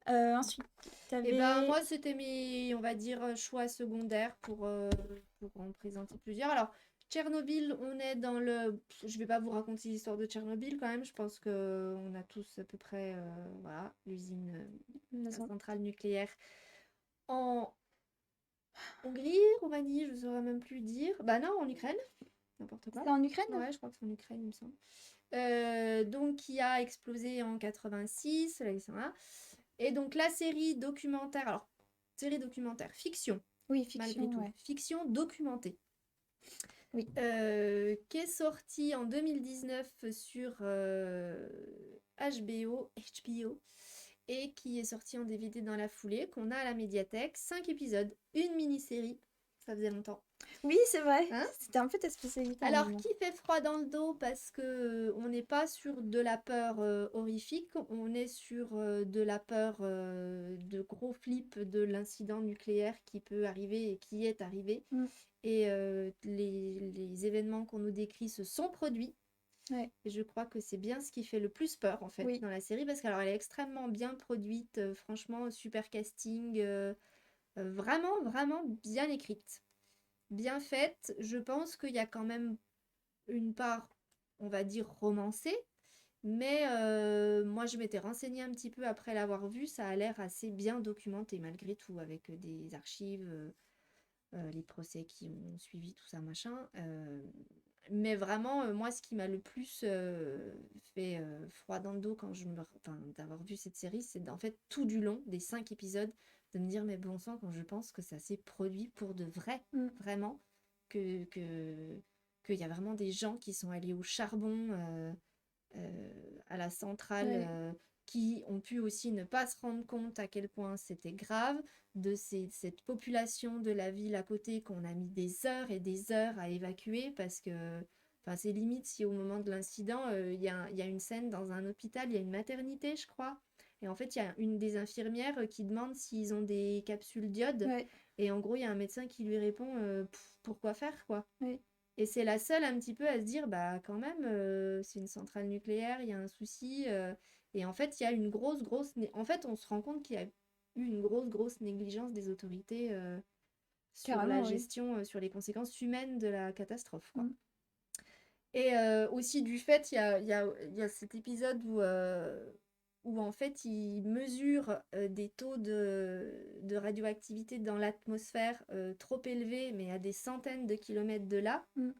Ensuite, Et ben t'avais... moi, c'était mes, on va dire, choix secondaires pour en présenter plusieurs. Alors, Tchernobyl, on est dans le... Je vais pas vous raconter l'histoire de Tchernobyl quand même. Je pense que on a tous à peu près, voilà, l'usine, la centrale nucléaire en Hongrie, Roumanie, je ne saurais même plus dire. Bah non, en Ukraine, n'importe quoi. C'était en Ukraine? Ouais, je crois que c'est en Ukraine, il me semble. Donc, qui a explosé en 86, là, ils sont là. Et donc, la série documentaire, alors, série documentaire, fiction, Oui, malgré fiction, tout, ouais. fiction documentée, Oui. qui est sortie en 2019 sur HBO, et qui est sortie en DVD dans la foulée, qu'on a à la médiathèque. 5 épisodes, une mini-série, ça faisait longtemps. Oui, c'est vrai. Hein? C'était un peu ta spécialité à un Alors, moment. qui fait froid dans le dos parce que on n'est pas sur de la peur horrifique, on est sur de la peur de gros flip de l'incident nucléaire qui peut arriver et qui est arrivé. Mm. Et les événements qu'on nous décrit se sont produits. Ouais. Et je crois que c'est bien ce qui fait le plus peur en fait Oui. dans la série parce qu'alors elle est extrêmement bien produite, franchement super casting, vraiment vraiment bien écrite, bien faite. Je pense qu'il y a quand même une part, on va dire, romancée, mais moi je m'étais renseignée un petit peu après l'avoir vue, ça a l'air assez bien documenté malgré tout avec des archives, les procès qui ont suivi, tout ça machin. Mais vraiment, moi, ce qui m'a le plus fait froid dans le dos quand enfin, d'avoir vu cette série, c'est en fait tout du long des 5 épisodes de me dire, mais bon sang, quand je pense que ça s'est produit pour de vrai, Mm. vraiment, qu'il y a vraiment des gens qui sont allés au charbon, à la centrale, Ouais. qui ont pu aussi ne pas se rendre compte à quel point c'était grave, de cette population de la ville à côté qu'on a mis des heures et des heures à évacuer parce que, enfin, c'est limite si au moment de l'incident, il y a une scène dans un hôpital, il y a une maternité, je crois. Et en fait, il y a une des infirmières qui demande s'ils ont des capsules d'iode. Ouais. Et en gros, il y a un médecin qui lui répond pourquoi faire, quoi. Ouais. Et c'est la seule un petit peu à se dire, bah quand même, c'est une centrale nucléaire, il y a un souci. Et en fait, il y a une En fait, on se rend compte qu'il y a eu une grosse négligence des autorités sur la Carrément, oui. gestion, sur les conséquences humaines de la catastrophe, quoi. Mm. Et aussi du fait, il y a cet épisode où en fait, il mesure des taux de radioactivité dans l'atmosphère trop élevés, mais à des centaines de kilomètres de là. Mm.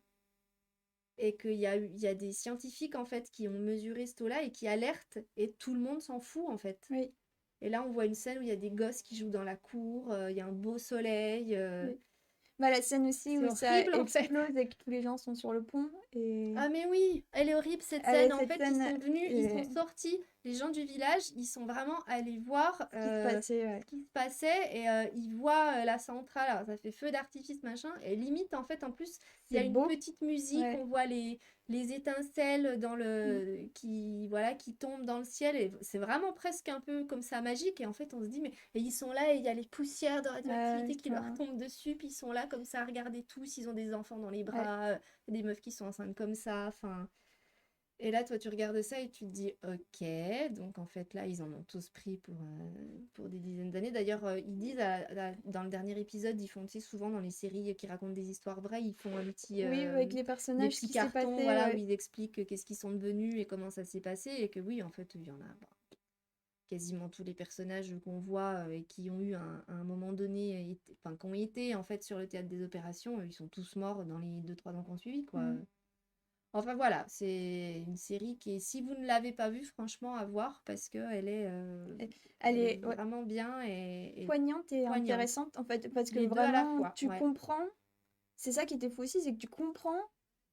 Et il y a des scientifiques en fait qui ont mesuré ce taux-là et qui alertent et tout le monde s'en fout en fait. Oui. Et là on voit une scène où il y a des gosses qui jouent dans la cour, il y a un beau soleil, Oui. Bah, la scène aussi c'est où ça horrible en fait. explose et que tous les gens sont sur le pont. Et Ah mais oui, elle est horrible cette avec scène. En cette fait, ils scène, sont venus, ils sont sortis, les gens du village, ils sont vraiment allés voir ce qui se passait, ouais. ce qui se passait et ils voient la centrale. Alors ça fait feu d'artifice machin et limite en fait en plus il y C'est a une beau. petite musique, Ouais. on voit les étincelles Mm. qui voilà qui tombent dans le ciel et c'est vraiment presque un peu comme ça magique et en fait on se dit mais et ils sont là et il y a les poussières de radioactivité qui leur Putain. tombent dessus puis ils sont là comme ça à regarder tous, ils ont des enfants dans les Ouais. bras, des meufs qui sont enceintes comme ça, enfin. Et là, toi, tu regardes ça et tu te dis, ok, donc en fait, là, ils en ont tous pris pour des dizaines d'années. D'ailleurs, ils disent, dans le dernier épisode, ils font, tu sais, souvent dans les séries qui racontent des histoires vraies, ils font Oui, avec les des personnages, ce petits qui s'est cartons, passé, voilà, où ouais. ils expliquent qu'est-ce qu'ils sont devenus et comment ça s'est passé. Et que oui, en fait, il y en a quasiment tous les personnages qu'on voit et qui ont eu à un moment donné, enfin, qui ont été, en fait, sur le théâtre des opérations, ils sont tous morts dans les 2-3 ans qu'on suivi, quoi. Mm. Enfin voilà, c'est une série qui est, si vous ne l'avez pas vue, franchement à voir parce que Elle elle est est, ouais, vraiment bien et poignante et poignante. intéressante, en fait, parce que Les deux à la vraiment, fois, tu ouais. comprends. C'est ça qui était fou aussi, c'est que tu comprends.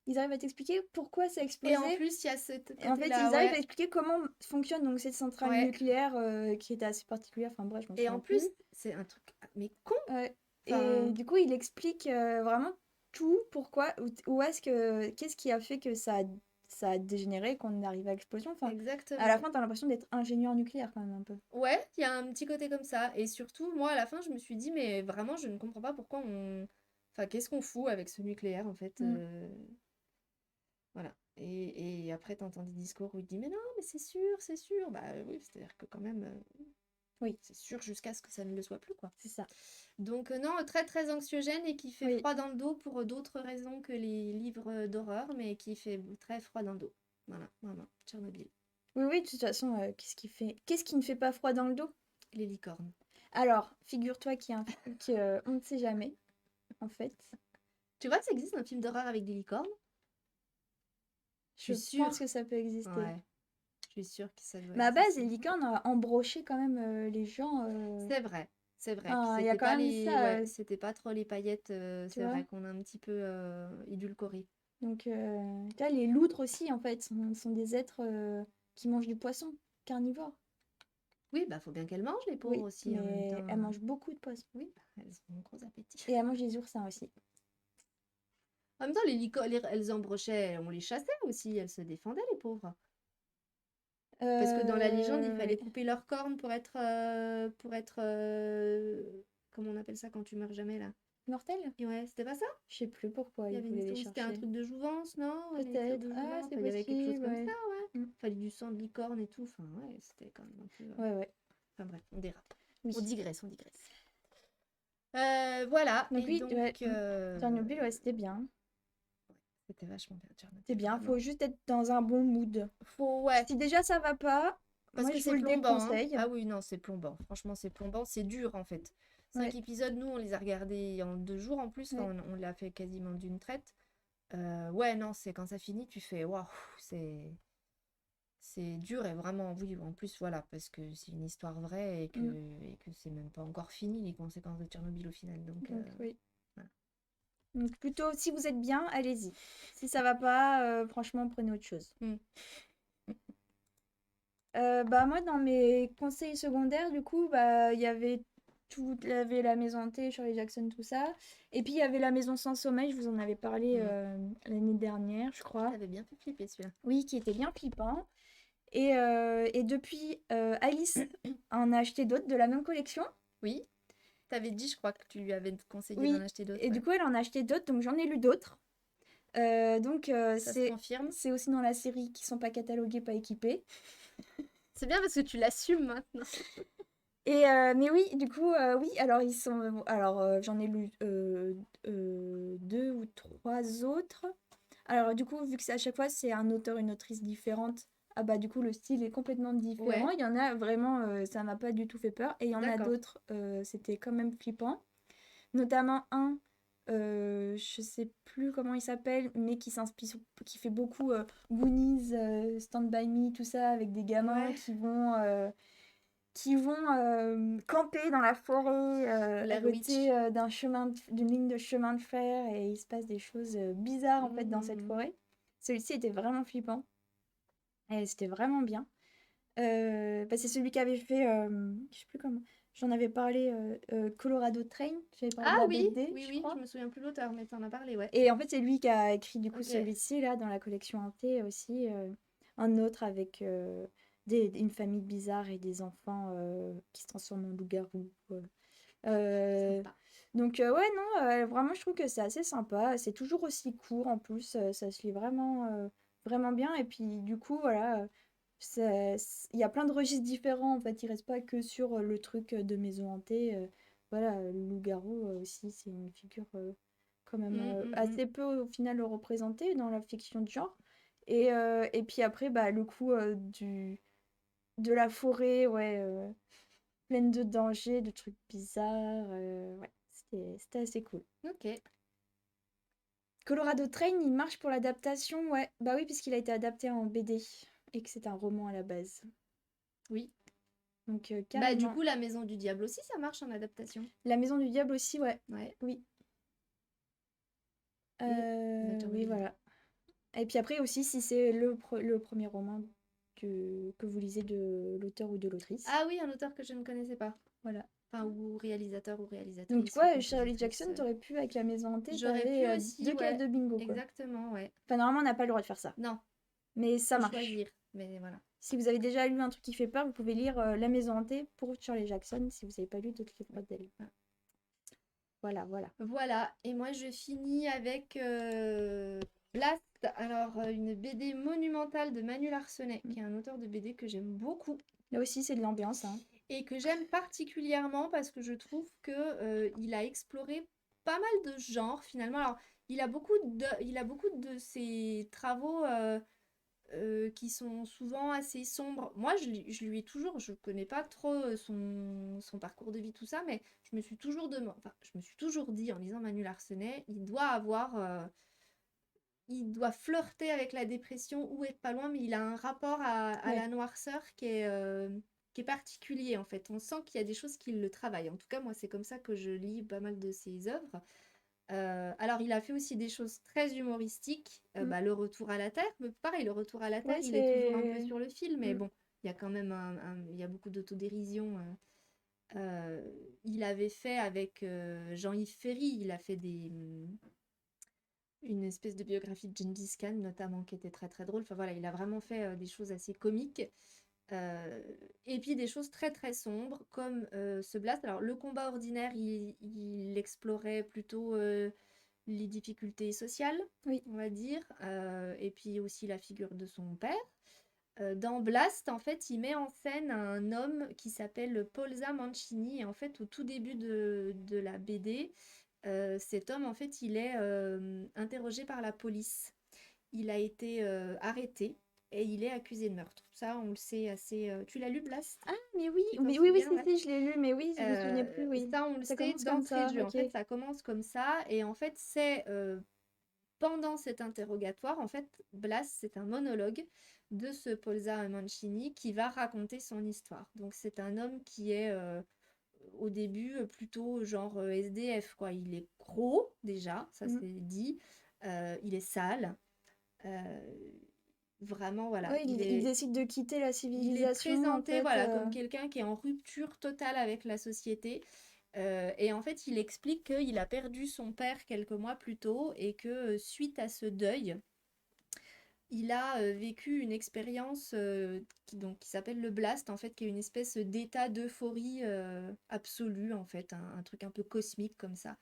Ils arrivent à t'expliquer pourquoi ça a Et en explosé. plus, il y a ce Et en fait, côté-là, ils arrivent à ouais, expliquer comment fonctionne donc cette centrale ouais. nucléaire qui était assez particulière. Enfin bref, je m'en Et souviens en plus, plus. c'est un truc, mais con. Ouais. Et Enfin, du coup, il explique vraiment tout, pourquoi, où est-ce que, qu'est-ce qui a fait que ça a dégénéré, qu'on arrive à l'explosion. Enfin, à la exactement. fin, t'as l'impression d'être ingénieur nucléaire quand même un peu. Ouais, il y a un petit côté comme ça. Et surtout, moi, à la fin, je me suis dit, mais vraiment, je ne comprends pas pourquoi on. Enfin, qu'est-ce qu'on fout avec ce nucléaire, en fait Mm. Voilà. Et après, tu entends des discours où il dit, mais non, mais c'est sûr, c'est sûr. Bah oui, c'est-à-dire que quand même, Oui, c'est sûr jusqu'à ce que ça ne le soit plus, quoi. c'est ça. Donc non, très très anxiogène et qui fait Oui. froid dans le dos pour d'autres raisons que les livres d'horreur, mais qui fait très froid dans le dos. Voilà, vraiment, Tchernobyl. Oui, oui, de toute façon, qu'est-ce qui ne fait pas froid dans le dos? Les licornes. Alors, figure-toi qu'il y a un truc, on ne sait jamais, en fait. Tu vois que ça existe un film d'horreur avec des licornes? Je Je suis sûre. pense que ça peut exister. Ouais, je suis sûre que ça doit Mais à base, exister. les licornes ont embroché quand même les gens. C'est vrai, c'est vrai. Puis Enfin, il y a c'était quand pas même les, ça, ouais, c'était pas trop les paillettes. tu C'est vois. vrai qu'on a un petit peu édulcoré. Donc, tu vois, les loutres aussi, en fait, sont des êtres qui mangent du poisson, carnivores. Oui, bah faut bien qu'elles mangent les pauvres Oui, aussi en même mais temps. elles mangent beaucoup de poissons. Oui, bah, elles ont un gros appétit. Et elles mangent des oursins aussi. En même temps, elles embrochaient, on les chassait aussi, elles se défendaient, les pauvres. Parce que dans la légende, il fallait Oui. couper leurs cornes comment on appelle ça quand tu meurs jamais, là? Mortel? Et ouais, c'était pas ça? Je sais plus pourquoi Il y ils avait une voulaient les histoire où c'était un chercher. truc de jouvence, non? Un élixir Peut-être. de Ah, jouvence, c'est enfin, il y avait quelque chose possible, comme ça, ouais. ouais. Mm. Fallait du sang de licorne et tout, enfin, ouais, c'était quand même un peu... Ouais, ouais. Enfin bref, on dérape. Oui. On digresse, on digresse. Voilà, Donc et oui, ouais. donc... Tchernobyl, ouais, c'était bien. C'était vachement bien, Tchernobyl, C'est bien, vraiment. faut juste être dans un bon mood. Ouais, Si déjà ça va pas, parce moi que je vous c'est le plombant, hein. déconseille. Ah oui, non, c'est plombant. Franchement, c'est plombant. C'est dur, en fait. Ouais, 5 épisodes, nous, on les a regardés en 2 jours en plus. ouais. Enfin, on l'a fait quasiment d'une traite. Ouais, non, c'est quand ça finit, tu fais waouh, c'est dur et vraiment, oui, en plus, voilà, parce que c'est une histoire vraie Mm. et que c'est même pas encore fini les conséquences de Tchernobyl au final. Donc, Donc oui. voilà. Donc plutôt, si vous êtes bien, allez-y. Si ça va pas, franchement, prenez autre chose. Mm. Bah moi, dans mes conseils secondaires, du coup, bah il y avait il y avait la maison hantée, Shirley Jackson, tout ça. Et puis il y avait la maison sans sommeil, je vous en avais parlé Mm. l'année dernière, je crois. T'avais bien fait flipper celui-là. Oui, qui était bien flippant. Et depuis, Alice en a acheté d'autres de la même collection. Oui, t'avais dit, je crois que tu lui avais conseillé d'en Oui, acheter d'autres, et du ouais. coup, elle en a acheté d'autres, donc j'en ai lu d'autres. Donc Ça se confirme. c'est aussi dans la série qui sont pas catalogués, pas équipés. C'est bien parce que tu l'assumes maintenant. Mais oui, du coup, oui, alors ils sont. Alors j'en ai lu deux ou trois autres. Alors du coup, vu que à chaque fois c'est un auteur, une autrice différente, ah bah du coup le style est complètement différent. Ouais, Il y en a vraiment, ça m'a pas du tout fait peur. Et il y en a d'accord. d'autres, c'était quand même flippant. Notamment un, je sais plus comment il s'appelle, mais qui fait beaucoup Goonies, Stand By Me, tout ça, avec des gamins Ouais, qui vont camper dans la forêt à Blair Witch. côté d'une ligne de chemin de fer et il se passe des choses bizarres en fait dans cette Mhm. forêt. Celui-ci était vraiment flippant et c'était vraiment bien. Bah, c'est celui qui avait fait, je sais plus comment, j'en avais parlé, Colorado Train, j'avais parlé Ah de la oui, BD, oui, je oui, je crois. me souviens plus l'auteur, mais t'en as parlé, ouais. Et en fait, c'est lui qui a écrit du coup Ok, celui-ci là dans la collection hantée aussi, un autre avec une famille bizarre et des enfants qui se transforment en loups-garous. Euh, sympa. donc ouais non, vraiment je trouve que c'est assez sympa. C'est toujours aussi court en plus, ça se lit vraiment vraiment bien. Et puis du coup voilà, il y a plein de registres différents en fait. Il reste pas que sur le truc de maison hantée. Voilà, le loup-garou aussi c'est une figure quand même Mm, mm, mm. assez peu au final représentée dans la fiction de genre. Et puis après bah le coup de la forêt, ouais. Pleine de dangers, de trucs bizarres. Ouais, c'était assez cool. Ok, Colorado Train, il marche pour l'adaptation, ouais. Bah oui, puisqu'il a été adapté en BD et que c'est un roman à la base. oui. Donc Bah du carrément. coup, La Maison du Diable aussi, ça marche en adaptation. La Maison du Diable aussi, ouais. Ouais, Oui. et The Oui, Tchernobyl. voilà. Et puis après aussi, si c'est le premier roman que vous lisez de l'auteur ou de l'autrice. Ah oui, un auteur que je ne connaissais pas. Voilà. Enfin, ou réalisateur ou Donc tu réalisatrice ou vois, Shirley compositrice. Jackson, t'aurais pu, avec La Maison hantée, J'aurais pu t'avais aussi, deux cases ouais. de bingo, quoi. Exactement, ouais. Enfin, normalement, on n'a pas le droit de faire ça. Non, Mais ça faut marche. choisir. Mais voilà. Si vous avez déjà lu un truc qui fait peur, vous pouvez lire La Maison hantée pour Shirley Jackson si vous n'avez pas lu d'autres livres d'elle. Voilà, voilà. Voilà, et moi je finis avec Blast, alors une BD monumentale de Manu Larsenet, Mm. qui est un auteur de BD que j'aime beaucoup Là aussi, c'est de l'ambiance, hein. et que j'aime particulièrement parce que je trouve que il a exploré pas mal de genres finalement. Alors, il a beaucoup de ses travaux qui sont souvent assez sombres. Moi, je lui ai toujours, je connais pas trop son parcours de vie, tout ça, mais je me suis toujours dit en lisant Manu Larsenet, il doit flirter avec la dépression ou être pas loin, mais il a un rapport à Ouais. la noirceur qui est particulier en fait. On sent qu'il y a des choses qui le travaillent. En tout cas, moi, c'est comme ça que je lis pas mal de ses œuvres. Alors, il a fait aussi des choses très humoristiques. Mm. Bah, le retour à la Terre, mais pareil, le retour à la Terre, Ouais, il est toujours un peu c'est. sur le fil, mais Mm. bon, il y a quand même il y a beaucoup d'autodérision. Il avait fait avec Jean-Yves Ferry, il a fait une espèce de biographie de Gengis Khan notamment qui était très très drôle. Enfin voilà, il a vraiment fait des choses assez comiques. Et puis des choses très très sombres comme ce Blast. Alors le combat ordinaire, il explorait plutôt les difficultés sociales, Oui. on va dire, et puis aussi la figure de son père. Dans Blast, en fait, il met en scène un homme qui s'appelle Polza Mancini. Et en fait, au tout début de la BD, cet homme, en fait, il est interrogé par la police. Il a été arrêté et il est accusé de meurtre. Ça, on le sait assez. Tu l'as lu, Blast? Ah, mais oui, Tu t'en oui, oui, oui, souviens, si, ouais. si, je l'ai lu, mais oui, je me souvenais plus, oui. Ça, on le Ça sait commence comme d'entrée de ça, jeu. En ok. fait, ça commence comme ça. Et en fait, c'est pendant cet interrogatoire, en fait, Blas, c'est un monologue de ce Polza Mancini qui va raconter son histoire. Donc, c'est un homme qui est au début plutôt genre SDF, quoi. Il est gros, déjà, ça Mm. c'est dit. Il est sale. Euh, Vraiment, voilà. Ouais, il décide de quitter la Il est civilisation, en présenté, fait. voilà, comme quelqu'un qui est en rupture totale avec la société. Et en fait, il explique qu'il a perdu son père quelques mois plus tôt et que suite à ce deuil, il a vécu une expérience qui s'appelle le Blast, en fait, qui est une espèce d'état d'euphorie absolue, en fait, un truc un peu cosmique comme ça.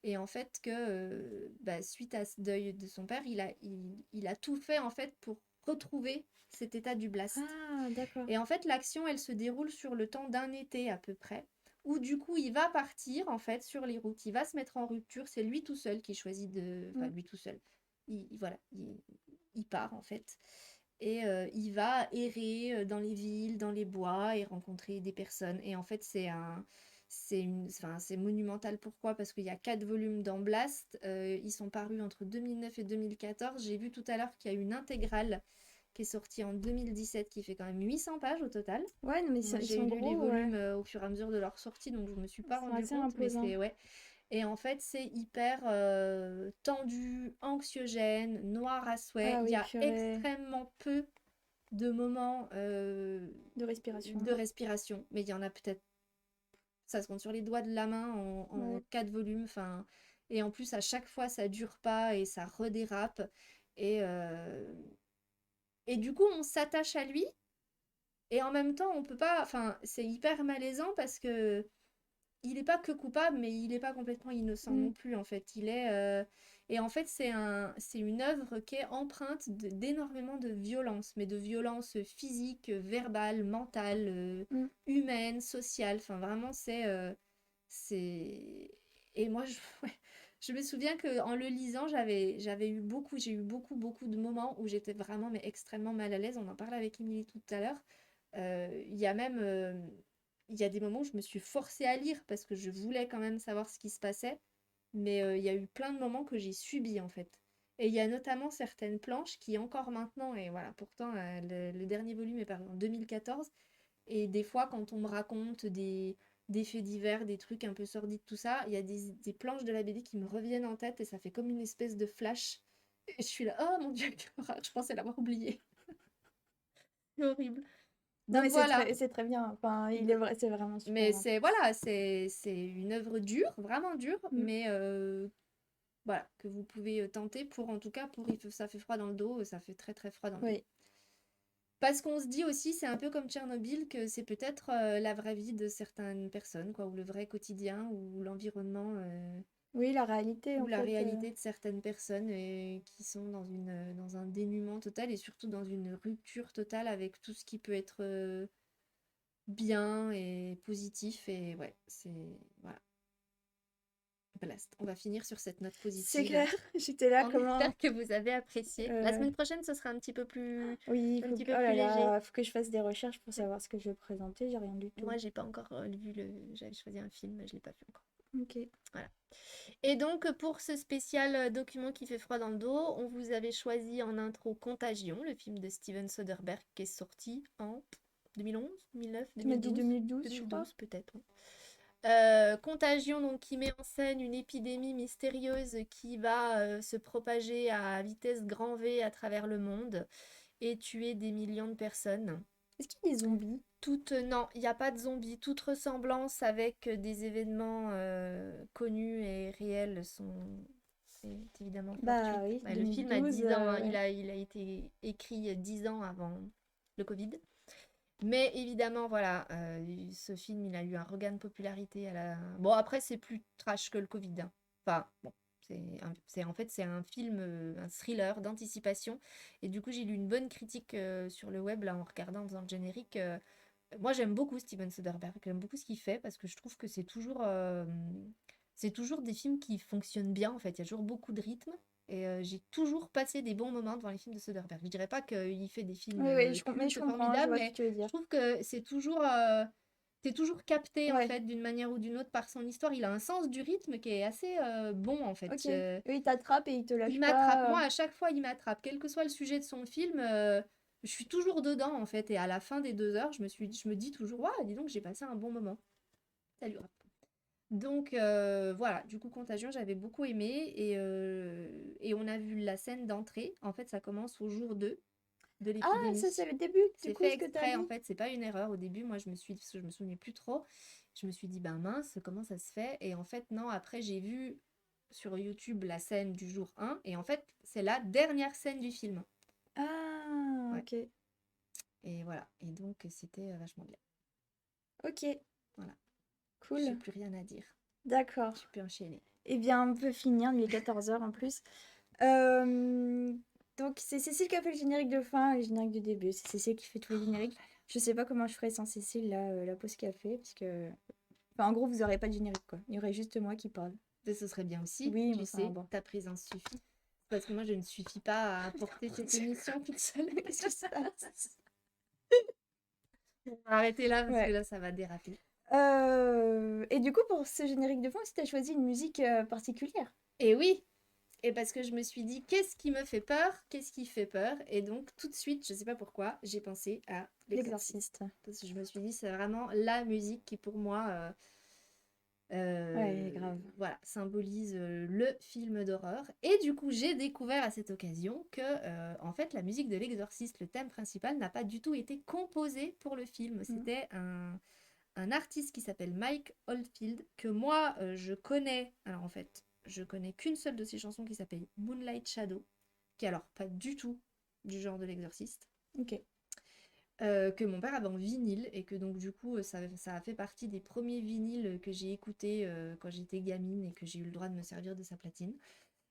Et en fait, que suite à ce deuil de son père, il a tout fait, en fait, pour retrouver cet état du Blast. Ah, d'accord. Et en fait, l'action, elle se déroule sur le temps d'un été à peu près, où du coup, il va partir en fait sur les routes, il va se mettre en rupture, c'est lui tout seul qui choisit de... Enfin, Mm. lui tout seul. Voilà, il part en fait. Et il va errer dans les villes, dans les bois et rencontrer des personnes. Et en fait, c'est monumental. Pourquoi? Parce qu'il y a 4 volumes dans Blast. Ils sont parus entre 2009 et 2014. J'ai vu tout à l'heure qu'il y a une intégrale qui est sorti en 2017, qui fait quand même 800 pages au total. Ouais, non, mais Moi, ils j'ai sont lu les gros, ouais. volumes au fur et à mesure de leur sortie, donc je me suis Ils pas sont rendu assez compte, mais imposants. c'est ouais. Et en fait, c'est hyper tendu, anxiogène, noir à souhait. Ah Il y oui, a purée. extrêmement peu de moments De respiration. de respiration, mais il y en a peut-être, ça se compte sur les doigts de la main en Ouais. 4 volumes. Enfin, et en plus, à chaque fois, ça dure pas et ça redérape. Et, euh, et du coup, on s'attache à lui. Et en même temps, on peut pas. Enfin, c'est hyper malaisant parce que il n'est pas que coupable, mais il n'est pas complètement innocent Mm. non plus, en fait. Et en fait, c'est une œuvre qui est empreinte d'énormément de violence, mais de violence physique, verbale, mentale, Mm. humaine, sociale. Enfin, vraiment, c'est... Et moi, ouais, je me souviens qu'en le lisant, j'ai eu beaucoup de moments où j'étais vraiment, mais extrêmement mal à l'aise. On en parlait avec Émilie tout à l'heure. Il y a même il y a des moments où je me suis forcée à lire parce que je voulais quand même savoir ce qui se passait, mais il y a eu plein de moments que j'ai subis en fait. Et il y a notamment certaines planches qui encore maintenant, et voilà, pourtant le dernier volume est paru en 2014, et des fois quand on me raconte des faits divers, des trucs un peu sordides, tout ça, il y a des planches de la BD qui me reviennent en tête et ça fait comme une espèce de flash. Et je suis là, oh mon Dieu, quelle horreur, je pensais l'avoir oublié. C'est horrible. Non, Donc mais voilà. c'est très bien. Enfin, c'est vraiment Mais super, hein. c'est voilà, c'est une œuvre dure, vraiment dure, Mm. mais voilà, que vous pouvez tenter pour en tout cas pour ça fait froid dans le dos, ça fait très très froid dans le dos. Oui. Parce qu'on se dit aussi, c'est un peu comme Tchernobyl, que c'est peut-être la vraie vie de certaines personnes, quoi, ou le vrai quotidien, ou l'environnement, Oui, la réalité, ou en la fait. réalité de certaines personnes qui sont dans un dénuement total et surtout dans une rupture totale avec tout ce qui peut être bien et positif. Et ouais, c'est... Voilà. Blast. On va finir sur cette note C'est positive. clair. J'étais là, On comment. espère que vous avez apprécié. La euh, semaine prochaine, ce sera Oui, un faut... petit oh peu là plus léger. là, faut que je fasse des recherches pour savoir ce que je vais présenter. J'ai rien du tout. Moi, j'ai pas encore vu le. J'avais choisi un film, mais je l'ai pas vu encore. Ok. Voilà. Et donc, pour ce spécial document qui fait froid dans le dos, on vous avait choisi en intro Contagion, le film de Steven Soderbergh qui est sorti en 2011, 2009, Tu m'as dit 2012, 2012, je crois. 2012 peut-être. Contagion, donc, qui met en scène une épidémie mystérieuse qui va se propager à vitesse grand V à travers le monde et tuer des millions de personnes. Est-ce qu'il y a des zombies? Non, il n'y a pas de zombies. Toute ressemblance avec des événements connus et réels c'est évidemment Bah fortuit. oui, Ouais, le film a 10 2012, ans, hein, ouais. il a été écrit 10 ans avant le Covid. Mais évidemment, voilà, ce film, il a eu un regain de popularité à la... Bon, après, c'est plus trash que le Covid, hein. Enfin, bon, en fait, c'est un film, un thriller d'anticipation. Et du coup, j'ai lu une bonne critique sur le web, là, en regardant, en faisant le générique. Moi, j'aime beaucoup Steven Soderbergh, j'aime beaucoup ce qu'il fait, parce que je trouve que c'est toujours des films qui fonctionnent bien, en fait. Il y a toujours beaucoup de rythme. Et j'ai toujours passé des bons moments devant les films de Soderbergh. Je dirais pas qu'il fait des films Oui, oui, mais je cultes comprends, je formidables, vois ce que mais tu veux je dire. trouve que t'es toujours capté en Ouais, fait d'une manière ou d'une autre par son histoire. Il a un sens du rythme qui est assez bon en fait. ok. Oui, il t'attrape et il te Il lâche m'attrape. pas. Moi, à chaque fois, il m'attrape. Quel que soit le sujet de son film, je suis toujours dedans en fait. Et à la fin des 2 heures, je me dis toujours, waouh, dis donc, j'ai passé un bon moment. Salut. Donc voilà, du coup Contagion, j'avais beaucoup aimé et on a vu la scène d'entrée. En fait, ça commence au jour 2 de Ah, ça c'est l'épidémie. le début, du C'est coup, fait ce que t'as exprès, en dit. fait, c'est pas une erreur. Au début, moi, parce que je me souvenais plus trop, je me suis dit, ben mince, comment ça se fait? Et en fait, non, après, j'ai vu sur YouTube la scène du jour 1 et en fait, c'est la dernière scène du film. Ah, Ouais, ok. et voilà. Et donc, c'était vachement bien. Ok, Voilà, j'ai cool. plus rien à dire. D'accord. Je peux enchaîner. Eh bien, on peut finir, il est 14 h en plus. Euh, Donc, c'est Cécile qui a fait le générique de fin et le générique de début. C'est Cécile qui fait tous les génériques. Je sais pas comment je ferais sans Cécile, là, la pause qu'elle a fait, parce que... Enfin, en gros, vous aurez pas de générique, quoi. Il y aurait juste moi qui parle. Mais ce serait bien aussi, Oui, mais tu enfin, sais, bon. ta présence suffit. Parce que moi, je ne suffis pas à porter cette émission toute seule. Qu'est-ce qui se passe? On va arrêter là parce que Ouais. là, ça va déraper. Et du coup, pour ce générique de fin, si t'as choisi une musique particulière. Et oui, et parce que je me suis dit, qu'est-ce qui me fait peur? Qu'est-ce qui fait peur? Et donc, tout de suite, je sais pas pourquoi, j'ai pensé à L'Exorciste. L'exorciste. Parce que je me suis dit, c'est vraiment la musique qui, pour moi, Ouais, grave. voilà, symbolise le film d'horreur. Et du coup, j'ai découvert à cette occasion que, en fait, la musique de L'Exorciste, le thème principal, n'a pas du tout été composé pour le film. C'était un artiste qui s'appelle Mike Oldfield, que moi, je connais. Alors, en fait, je connais qu'une seule de ses chansons qui s'appelle Moonlight Shadow, qui est alors pas du tout du genre de L'Exorciste. Ok. Que mon père avait en vinyle et que donc du coup ça a fait partie des premiers vinyles que j'ai écoutés quand j'étais gamine et que j'ai eu le droit de me servir de sa platine.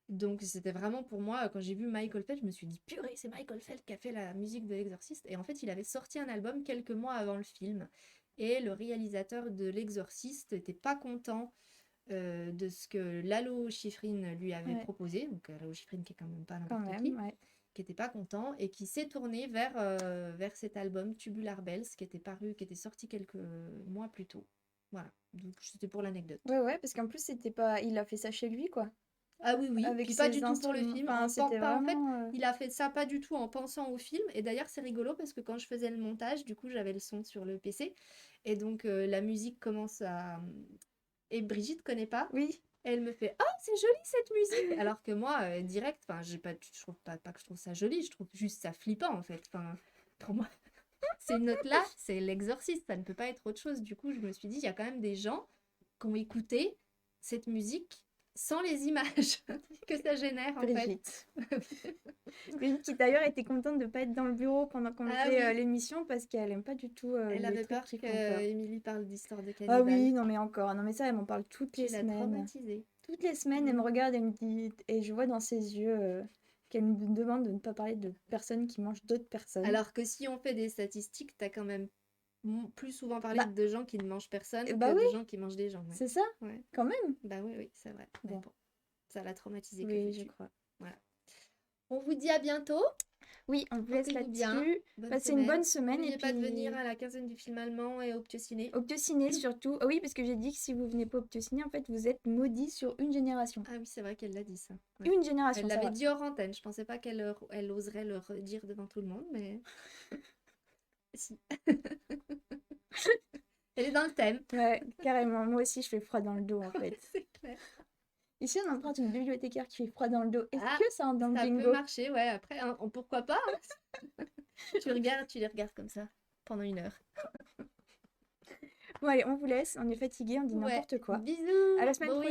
Donc c'était vraiment pour moi, quand j'ai vu Michael Feld, je me suis dit purée, c'est Michael Feld qui a fait la musique de L'Exorciste. Et en fait il avait sorti un album quelques mois avant le film. Et le réalisateur de L'Exorciste n'était pas content de ce que Lalo Schifrin lui avait Ouais, proposé. Donc Lalo Schifrin qui est quand même pas quand n'importe même, qui, ouais. qui était pas content et qui s'est tourné vers cet album Tubular Bells qui était sorti quelques mois plus tôt. Voilà, donc c'était pour l'anecdote. Ouais, ouais, parce qu'en plus, c'était pas... Il a fait ça chez lui, quoi. Ah oui, oui, Avec puis pas ses du tout pour le instruments. film. Enfin, c'était En fait, vraiment... il a fait ça pas du tout en pensant au film. Et d'ailleurs, c'est rigolo parce que quand je faisais le montage, du coup, j'avais le son sur le PC. Et donc, la musique commence à... Et Brigitte connaît pas. Oui. Et elle me fait «Oh, c'est joli cette musique!» Alors que moi, direct, enfin, je trouve pas que je trouve ça joli, je trouve juste ça flippant en fait. Enfin, pour moi, ces notes-là, c'est l'exorciste, ça ne peut pas être autre chose. Du coup, je me suis dit, il y a quand même des gens qui ont écouté cette musique sans les images que ça génère en fait. Brigitte. Brigitte qui d'ailleurs était contente de pas être dans le bureau pendant qu'on Ah faisait oui, l'émission parce qu'elle aime pas du tout elle les avait trucs peur qui que font peur. Émilie parle d'histoire de Ah cannibale. oui, non mais encore. Non mais ça, elle m'en parle toutes les Tu l'as semaines. traumatisée. Toutes les semaines, elle me Mm. regarde et me dit... Et je vois dans ses yeux qu'elle me demande de ne pas parler de personnes qui mangent d'autres personnes. Alors que si on fait des statistiques, t'as quand même plus souvent parlé Bah, de gens qui ne mangent personne que bah oui, de gens qui mangent des gens. Ouais. c'est ça, Ouais. quand même. Bah oui, oui, c'est vrai. Mais Bon, bon, ça l'a traumatisé, que oui, je veux-tu? crois. Voilà. On vous dit à bientôt. Oui, on vous laisse Portez-vous bien. là-dessus. Bonne Passez une semaine. bonne semaine et N'oubliez pas de venir puis à la quinzaine du film allemand et au Ptiociné. au Ptiociné surtout. Ah oui, parce que j'ai dit que si vous venez pas au Ptiociné, en fait, vous êtes maudits sur une génération. Ah oui, c'est vrai qu'elle l'a dit ça. Ouais. Une Elle génération, ça l'avait va. dit hors antenne. Je pensais pas elle oserait le redire devant tout le monde, mais si. Elle est dans le thème. Ouais, carrément. Moi aussi, je fais froid dans le dos, en fait. C'est clair. Ici, on emprunte une bibliothécaire qui fait froid dans le dos. Est-ce Ah, que ça entre dans le ça peut bingo? marcher, ouais. Après, hein, pourquoi pas, hein. Tu les regardes comme ça pendant 1 heure. Bon, allez, on vous laisse. On est fatigué, on dit Ouais. n'importe quoi. À Bisous. la semaine Bon prochaine.